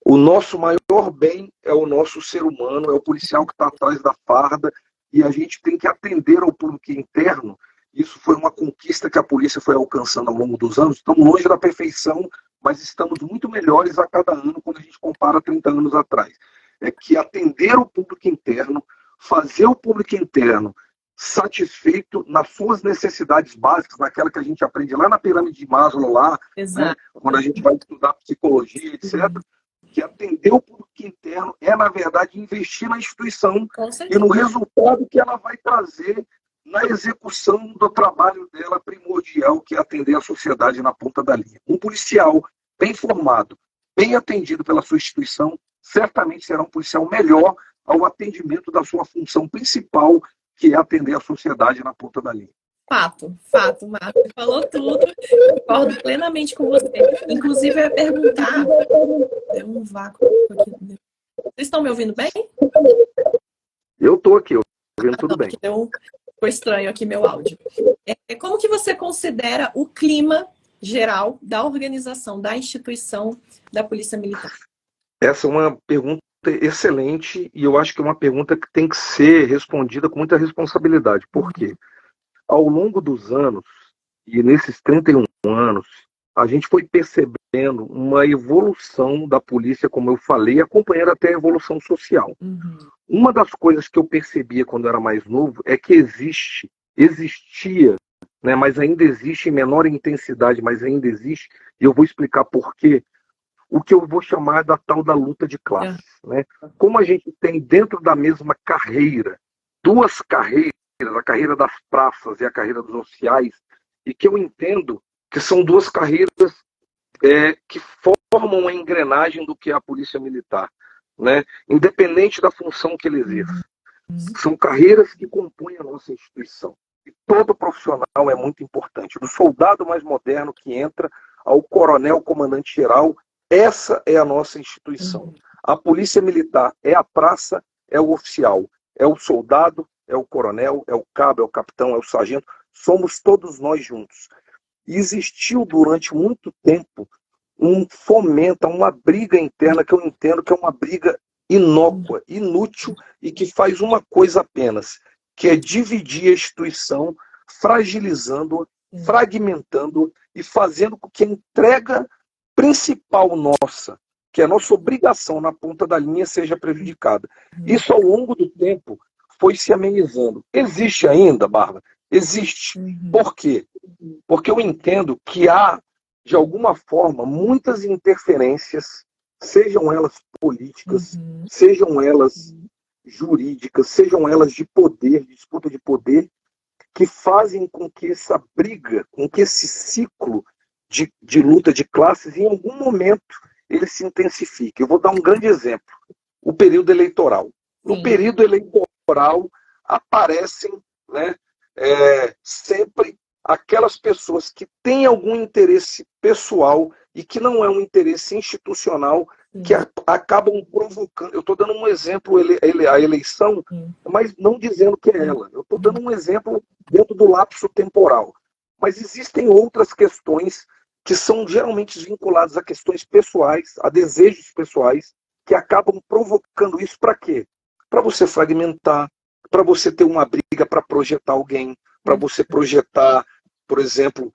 o nosso maior bem é o nosso ser humano, é o policial que está atrás da farda, e a gente tem que atender ao público interno. Isso foi uma conquista que a polícia foi alcançando ao longo dos anos. Estamos longe da perfeição, mas estamos muito melhores a cada ano quando a gente compara 30 anos atrás. É que atender o público interno, fazer o público interno satisfeito nas suas necessidades básicas, naquela que a gente aprende lá na pirâmide de Maslow, lá, né, Exato. quando a gente vai estudar psicologia, etc., que atender o público interno é, na verdade, investir na instituição Com e no certeza. resultado que ela vai trazer na execução do trabalho dela primordial, que é atender a sociedade na ponta da linha. Um policial bem formado, bem atendido pela sua instituição, certamente será um policial melhor ao atendimento da sua função principal, que é atender a sociedade na ponta da linha. Fato, Márcio. Falou tudo. Concordo plenamente com você. Inclusive, eu ia perguntar. Deu um vácuo aqui. Vocês estão me ouvindo bem? Eu estou aqui, ouvindo tudo Não, bem. aqui ficou estranho aqui meu áudio. Como que você considera o clima geral da organização, da instituição da Polícia Militar? Essa é uma pergunta excelente e eu acho que é uma pergunta que tem que ser respondida com muita responsabilidade. Por quê? Ao longo dos anos, e nesses 31 anos, a gente foi percebendo uma evolução da polícia, como eu falei, acompanhando até a evolução social. Uhum. Uma das coisas que eu percebia quando eu era mais novo é que existia, né, mas ainda existe em menor intensidade, mas ainda existe, e eu vou explicar por quê, o que eu vou chamar da tal da luta de classes. Né? Como a gente tem dentro da mesma carreira, duas carreiras, a carreira das praças e a carreira dos oficiais, e que eu entendo que são duas carreiras que formam a engrenagem do que é a Polícia Militar, né? Independente da função que ele exerce. São carreiras que compõem a nossa instituição. E todo profissional é muito importante. Do soldado mais moderno que entra ao coronel comandante-geral, essa é a nossa instituição. A Polícia Militar é a praça, é o oficial, é o soldado, é o coronel, é o cabo, é o capitão, é o sargento. Somos todos nós juntos. E existiu durante muito tempo um fomento, uma briga interna que eu entendo que é uma briga inócua, inútil e que faz uma coisa apenas, que é dividir a instituição, fragilizando-a, fragmentando e fazendo com que a entrega principal nossa, que é a nossa obrigação na ponta da linha, seja prejudicada. Isso, ao longo do tempo, foi se amenizando. Existe ainda, Bárbara? Existe. Por quê? Porque eu entendo que há, de alguma forma, muitas interferências, sejam elas políticas, sejam elas jurídicas, sejam elas de poder, de disputa de poder, que fazem com que essa briga, com que esse ciclo de luta de classes, em algum momento, ele se intensifique. Eu vou dar um grande exemplo. O período eleitoral. No período eleitoral, aparecem, né, sempre aquelas pessoas que têm algum interesse pessoal e que não é um interesse institucional, que acabam provocando. Eu estou dando um exemplo, a eleição, mas não dizendo que é ela. Eu estou dando um exemplo dentro do lapso temporal. Mas existem outras questões que são geralmente vinculadas a questões pessoais, a desejos pessoais, que acabam provocando isso para quê? Para você fragmentar, para você ter uma briga para projetar alguém, para você projetar, por exemplo,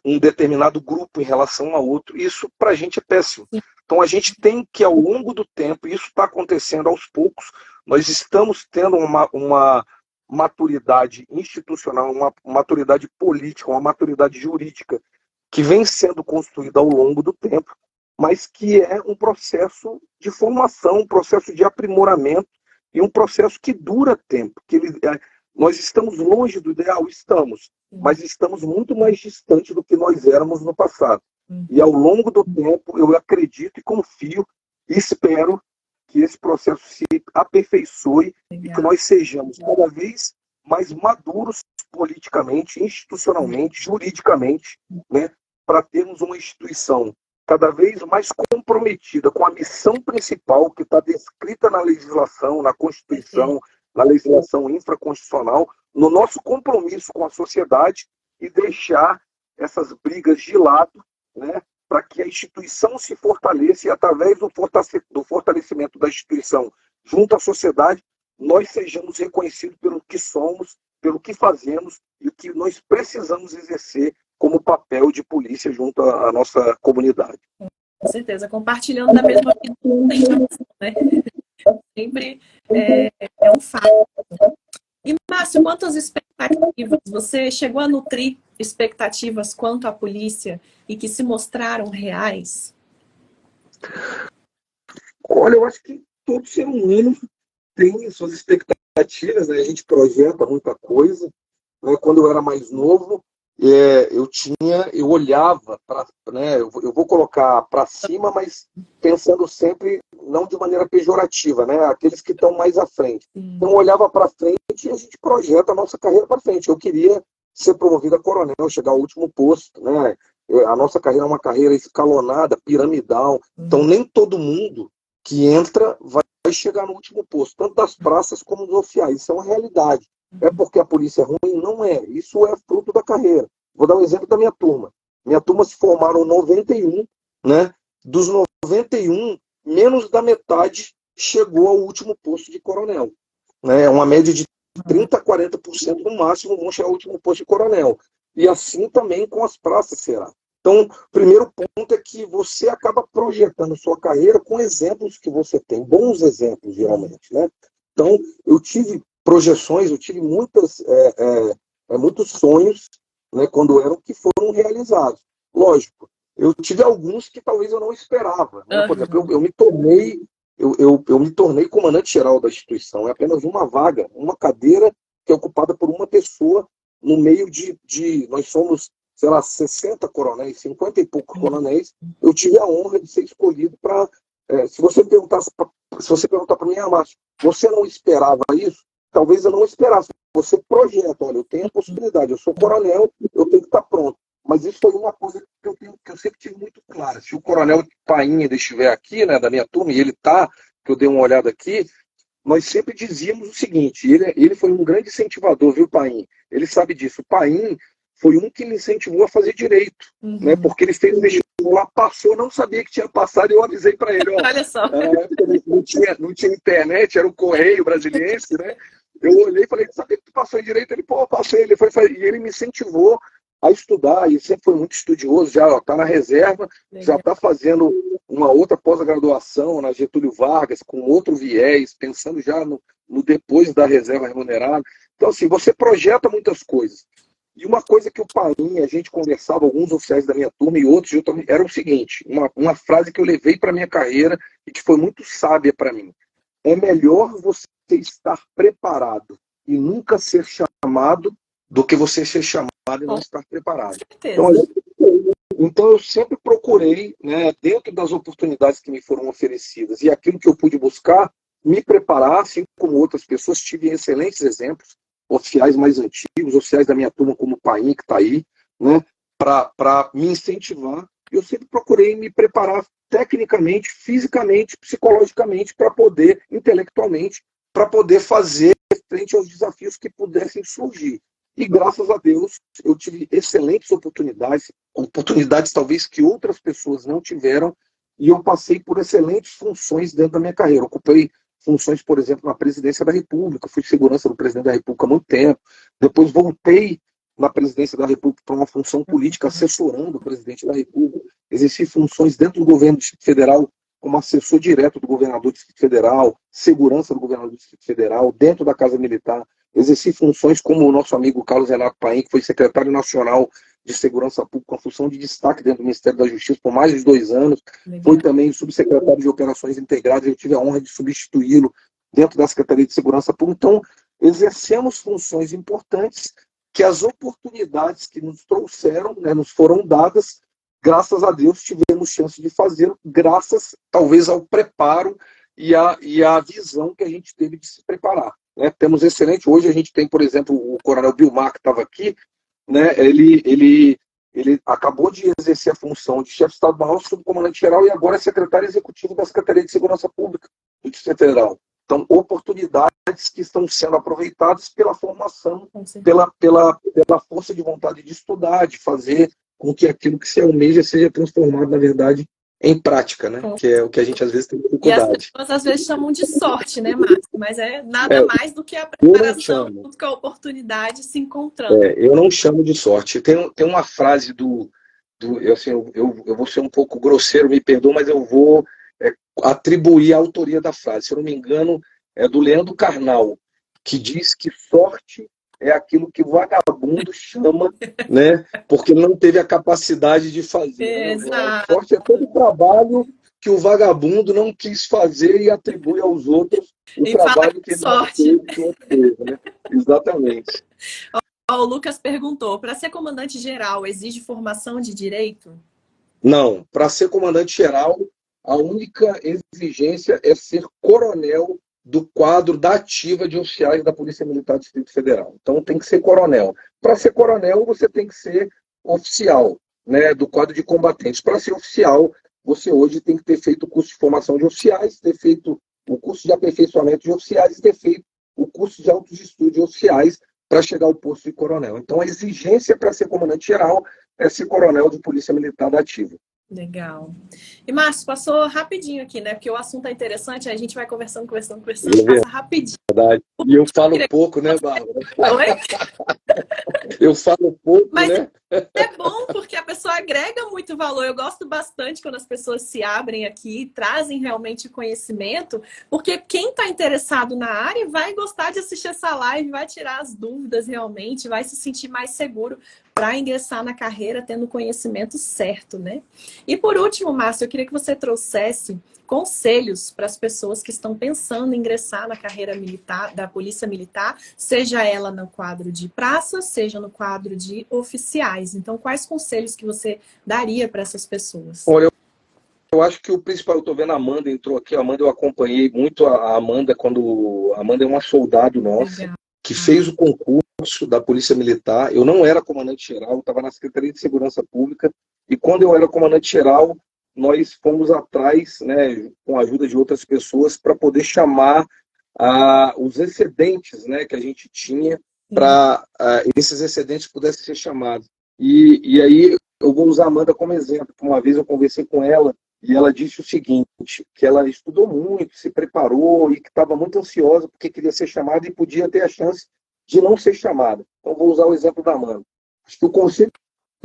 um determinado grupo em relação a outro. Isso para a gente é péssimo. Então a gente tem que, ao longo do tempo, e isso está acontecendo aos poucos, nós estamos tendo uma maturidade institucional, uma maturidade política, uma maturidade jurídica, que vem sendo construída ao longo do tempo, mas que é um processo de formação, um processo de aprimoramento e um processo que dura tempo. Nós estamos longe do ideal? Estamos, mas estamos muito mais distantes do que nós éramos no passado. E ao longo do tempo, eu acredito e confio e espero que esse processo se aperfeiçoe e que nós sejamos cada vez mais maduros politicamente, institucionalmente, juridicamente, né, para termos uma instituição cada vez mais comprometida com a missão principal que está descrita na legislação, na Constituição, na legislação infraconstitucional, no nosso compromisso com a sociedade e deixar essas brigas de lado, né, para que a instituição se fortaleça e, através do fortalecimento da instituição junto à sociedade, nós sejamos reconhecidos pelo que somos, pelo que fazemos e o que nós precisamos exercer como papel de polícia junto à nossa comunidade. Com certeza, compartilhando da mesma vida, né? Sempre é um fato. E, Márcio, quantas expectativas? Você chegou a nutrir expectativas quanto à polícia e que se mostraram reais? Olha, eu acho que todo ser humano tem suas expectativas, né? A gente projeta muita coisa. Né? Quando eu era mais novo, eu olhava para, né? Eu vou colocar para cima, mas pensando sempre não de maneira pejorativa, né? Aqueles que estão mais à frente. Então eu olhava para frente e a gente projeta a nossa carreira para frente. Eu queria ser promovido a coronel, chegar ao último posto, né? A nossa carreira é uma carreira escalonada, piramidal. Então nem todo mundo que entra vai chegar no último posto, tanto das praças como dos oficiais. Isso é uma realidade. É porque a polícia é ruim? Não é. Isso é fruto da carreira. Vou dar um exemplo da minha turma. Minha turma se formaram em 91, né? Dos 91, menos da metade chegou ao último posto de coronel. Né? Uma média de 30% a 40% no máximo vão chegar ao último posto de coronel. E assim também com as praças será. Então, o primeiro ponto é que você acaba projetando sua carreira com exemplos que você tem, bons exemplos, geralmente. Né? Então, eu tive projeções, eu tive muitos sonhos, né, quando eram, que foram realizados. Lógico, eu tive alguns que talvez eu não esperava. Né? Por exemplo, eu me tornei comandante-geral da instituição. É apenas uma vaga, uma cadeira que é ocupada por uma pessoa no meio de nós somos sei lá, 60 coronéis, 50 e poucos coronéis, eu tive a honra de ser escolhido para... se você perguntar para mim, Márcio, você não esperava isso? Talvez eu não esperasse. Você projeta, olha, eu tenho a possibilidade, eu sou coronel, eu tenho que estar pronto. Mas isso foi uma coisa que eu sempre tive muito clara. Se o coronel Paim ainda estiver aqui, né, da minha turma, e ele está, que eu dei uma olhada aqui, nós sempre dizíamos o seguinte, ele foi um grande incentivador, viu, Paim? Ele sabe disso. O Paim foi um que me incentivou a fazer direito, né, porque ele fez o vestibular, passou, não sabia que tinha passado, e eu avisei para ele, ó, Olha só. na época não tinha internet, era o Correio Brasiliense, né? Eu olhei e falei, sabia que tu passou em direito? Ele, pô, passei. E ele me incentivou a estudar, e sempre foi muito estudioso, já está na reserva, já está fazendo uma outra pós-graduação na Getúlio Vargas, com outro viés, pensando já no depois da reserva remunerada. Então, assim, você projeta muitas coisas. E uma coisa que o Paim, a gente conversava, alguns oficiais da minha turma e outros, eu também, era o seguinte, uma frase que eu levei para a minha carreira e que foi muito sábia para mim. É melhor você estar preparado e nunca ser chamado do que você ser chamado e não estar preparado. Então eu sempre procurei, né, dentro das oportunidades que me foram oferecidas e aquilo que eu pude buscar, me preparar, assim como outras pessoas. Tive excelentes exemplos, oficiais mais antigos, oficiais da minha turma como o Paim, que está aí, né, para me incentivar. Eu sempre procurei me preparar tecnicamente, fisicamente, psicologicamente, para poder, intelectualmente, para poder fazer frente aos desafios que pudessem surgir. E graças a Deus eu tive excelentes oportunidades talvez que outras pessoas não tiveram, e eu passei por excelentes funções dentro da minha carreira. Ocupei funções, por exemplo, na presidência da República, fui segurança do presidente da República há muito tempo, depois voltei na presidência da República para uma função política, assessorando o presidente da República, exerci funções dentro do governo do Distrito Federal, como assessor direto do governador do Distrito Federal, segurança do governador do Distrito Federal, dentro da Casa Militar, exerci funções como o nosso amigo Carlos Renato Paim, que foi secretário nacional de Segurança Pública, uma função de destaque dentro do Ministério da Justiça por mais de 2 anos, foi também subsecretário de Operações Integradas, eu tive a honra de substituí-lo dentro da Secretaria de Segurança Pública. Então, exercemos funções importantes que as oportunidades que nos trouxeram, né, nos foram dadas, graças a Deus tivemos chance de fazer, graças talvez ao preparo e à visão que a gente teve de se preparar. Né? Temos excelente, hoje a gente tem, por exemplo, o coronel Bilmar, que estava aqui, né, ele acabou de exercer a função de chefe de Estado-Maior, subcomandante-geral, e agora é secretário executivo da Secretaria de Segurança Pública do Distrito Federal. Então, oportunidades que estão sendo aproveitadas pela formação, pela força de vontade de estudar, de fazer com que aquilo que se almeja seja transformado, na verdade, em prática, né? Que é o que a gente às vezes tem dificuldade. E as pessoas às vezes chamam de sorte, né, Márcio? Mas é nada mais do que a preparação, junto com a oportunidade se encontrando. Eu não chamo de sorte. Tem uma frase assim, eu vou ser um pouco grosseiro, me perdoa, mas eu vou atribuir a autoria da frase. Se eu não me engano, é do Leandro Carnal, que diz que sorte é aquilo que o vagabundo chama, né? Porque não teve a capacidade de fazer. Né? Sorte é todo o trabalho que o vagabundo não quis fazer e atribui aos outros o trabalho que ele sorte. não fez, né? Exatamente. O Lucas perguntou, para ser comandante-geral, exige formação de direito? Não, para ser comandante-geral, a única exigência é ser coronel do quadro da ativa de oficiais da Polícia Militar do Distrito Federal. Então tem que ser coronel. Para ser coronel, você tem que ser oficial, né, do quadro de combatentes. Para ser oficial, você hoje tem que ter feito o curso de formação de oficiais, ter feito o curso de aperfeiçoamento de oficiais e ter feito o curso de autos de estudo de oficiais para chegar ao posto de coronel. Então a exigência para ser comandante-geral é ser coronel de Polícia Militar da ativa. Legal. E, Márcio, passou rapidinho aqui, né? Porque o assunto é interessante, aí a gente vai conversando, passa rapidinho. Verdade. E eu falo pouco, né, Bárbara? Oi? Eu falo pouco, mas né? É bom porque a pessoa agrega muito valor. Eu gosto bastante quando as pessoas se abrem aqui, trazem realmente conhecimento, porque quem está interessado na área vai gostar de assistir essa live, vai tirar as dúvidas realmente, vai se sentir mais seguro para ingressar na carreira tendo o conhecimento certo, né? E por último, Márcio, eu queria que você trouxesse conselhos para as pessoas que estão pensando em ingressar na carreira militar, da Polícia Militar, seja ela no quadro de praça, seja no quadro de oficiais. Então, quais conselhos que você daria para essas pessoas? Olha, eu acho que o principal, eu estou vendo a Amanda entrou aqui, a Amanda, eu acompanhei muito a Amanda, quando a Amanda é uma soldado nossa, Legal. que fez o concurso da Polícia Militar. Eu não era comandante-geral, eu estava na Secretaria de Segurança Pública, e quando eu era comandante-geral, nós fomos atrás, né, com a ajuda de outras pessoas, para poder chamar os excedentes, né, que a gente tinha, para esses excedentes pudessem ser chamados. E aí eu vou usar a Amanda como exemplo. Uma vez eu conversei com ela, e ela disse o seguinte, que ela estudou muito, se preparou e que estava muito ansiosa porque queria ser chamada e podia ter a chance de não ser chamada. Então, vou usar o exemplo da Amanda. Acho que o conselho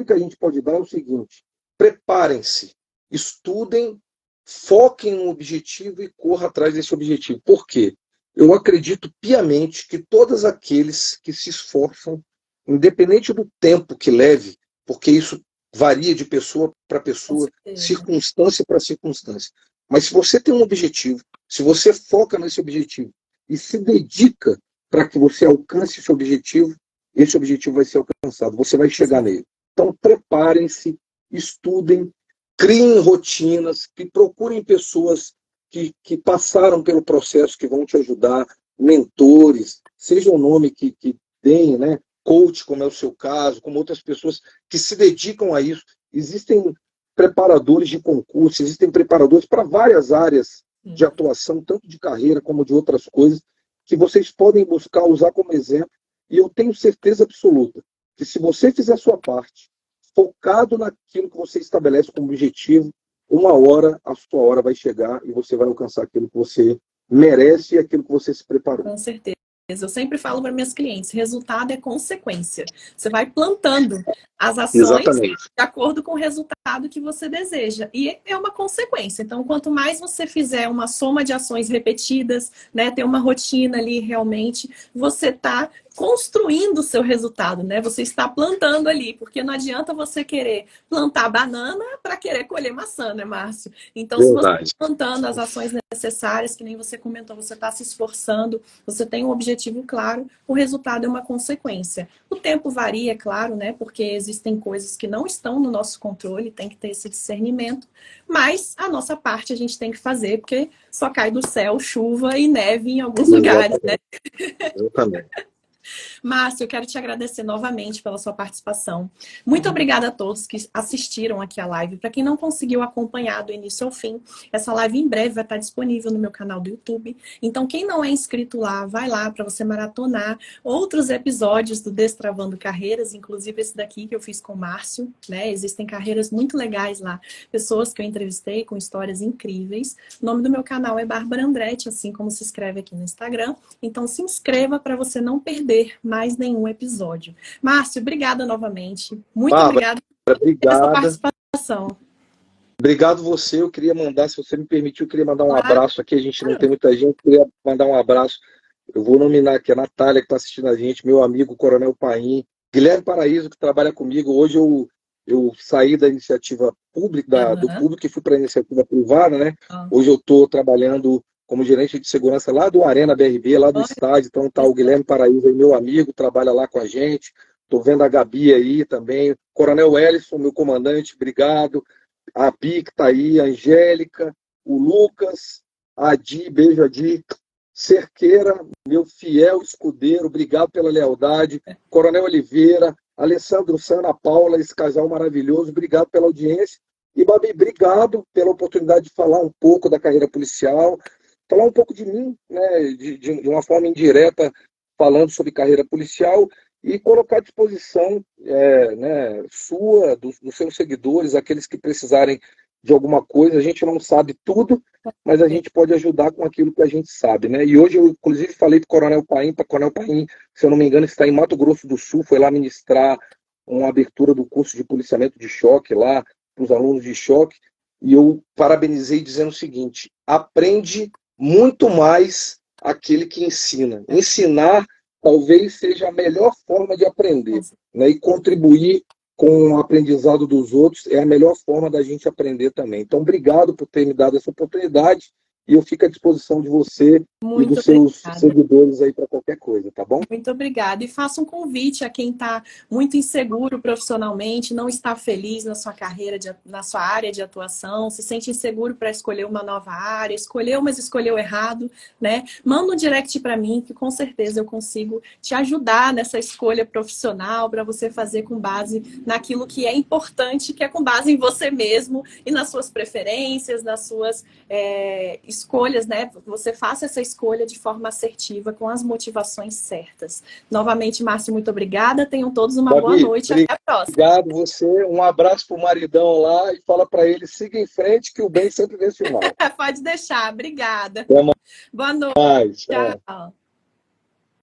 que a gente pode dar é o seguinte: preparem-se, estudem, foquem no objetivo e corra atrás desse objetivo. Por quê? Eu acredito piamente que todos aqueles que se esforçam, independente do tempo que leve, porque isso varia de pessoa para pessoa, circunstância para circunstância. Mas se você tem um objetivo, se você foca nesse objetivo e se dedica para que você alcance esse objetivo vai ser alcançado, você vai chegar nele. Então, preparem-se, estudem, criem rotinas, que procurem pessoas que passaram pelo processo, que vão te ajudar, mentores, seja o nome que deem, né? Coach, como é o seu caso, como outras pessoas que se dedicam a isso. Existem preparadores de concurso, existem preparadores para várias áreas de atuação, tanto de carreira como de outras coisas, que vocês podem buscar, usar como exemplo. E eu tenho certeza absoluta que se você fizer a sua parte, focado naquilo que você estabelece como objetivo, uma hora, a sua hora vai chegar e você vai alcançar aquilo que você merece e aquilo que você se preparou. Com certeza. Eu sempre falo para minhas clientes, resultado é consequência. Você vai plantando as ações de acordo com o resultado que você deseja. E é uma consequência. Então, quanto mais você fizer uma soma de ações repetidas, né, ter uma rotina ali realmente, você está construindo o seu resultado, né? Você está plantando ali, porque não adianta você querer plantar banana para querer colher maçã, né, Márcio? Então, se você está plantando as ações necessárias, que nem você comentou, você está se esforçando, você tem um objetivo claro, o resultado é uma consequência. O tempo varia, é claro, né? Porque existem coisas que não estão no nosso controle, tem que ter esse discernimento, mas a nossa parte a gente tem que fazer, porque só cai do céu chuva e neve em alguns lugares, né? Exatamente. Márcio, eu quero te agradecer novamente pela sua participação. Muito obrigada a todos que assistiram aqui a live. Para quem não conseguiu acompanhar do início ao fim, essa live em breve vai estar disponível no meu canal do YouTube. Então, quem não é inscrito lá, vai lá para você maratonar outros episódios do Destravando Carreiras, inclusive esse daqui que eu fiz com o Márcio, né? Existem carreiras muito legais lá, pessoas que eu entrevistei com histórias incríveis. O nome do meu canal é Bárbara Andretti, assim como se escreve aqui no Instagram. Então, se inscreva para você não perder mais nenhum episódio. Márcio, obrigada novamente. Muito obrigada pela sua participação. Obrigado você. Eu queria mandar, se você me permitir, eu queria mandar um abraço aqui. A gente não tem muita gente, eu queria mandar um abraço. Eu vou nominar aqui a Natália, que está assistindo a gente, meu amigo Coronel Paim, Guilherme Paraíso, que trabalha comigo. Hoje eu saí da iniciativa pública, do público, e fui para a iniciativa privada, né? Hoje eu estou trabalhando como gerente de segurança lá do Arena BRB, lá do estádio. Então tá o Guilherme Paraíso, meu amigo, trabalha lá com a gente. Estou vendo a Gabi aí também. Coronel Wellison, meu comandante, obrigado. A Bi, que está aí, a Angélica, o Lucas, a Adi, beijo Adi. Cerqueira, meu fiel escudeiro, obrigado pela lealdade. Coronel Oliveira, Alessandro, Sana Paula, esse casal maravilhoso, obrigado pela audiência. E, Babi, obrigado pela oportunidade de falar um pouco da carreira policial, falar um pouco de mim, né, de uma forma indireta, falando sobre carreira policial e colocar à disposição né, sua, dos seus seguidores, aqueles que precisarem de alguma coisa. A gente não sabe tudo, mas a gente pode ajudar com aquilo que a gente sabe, né? E hoje eu, inclusive, falei para o Coronel Paim, se eu não me engano, está em Mato Grosso do Sul, foi lá ministrar uma abertura do curso de policiamento de choque lá, para os alunos de choque, e eu parabenizei dizendo o seguinte: aprende muito mais aquele que ensina. Ensinar talvez seja a melhor forma de aprender, né, e contribuir com o aprendizado dos outros é a melhor forma da gente aprender também. Então, obrigado por ter me dado essa oportunidade e eu fico à disposição de você e Muito dos seus obrigada. seguidores aí para qualquer coisa, tá bom? Muito obrigada. E faça um convite a quem está muito inseguro profissionalmente, não está feliz na sua carreira, na sua área de atuação, se sente inseguro para escolher uma nova área, escolheu, mas escolheu errado, né? Manda um direct para mim, que com certeza eu consigo te ajudar nessa escolha profissional para você fazer com base naquilo que é importante, que é com base em você mesmo e nas suas preferências, nas suas escolhas, né? Você faça essa escolha de forma assertiva, com as motivações certas. Novamente, Márcio, muito obrigada. Tenham todos uma boa noite. Até a próxima. Obrigado você. Um abraço pro maridão lá e fala para ele, siga em frente que o bem sempre vence o mal. Pode deixar. Obrigada. Até Boa noite. mais. Tchau.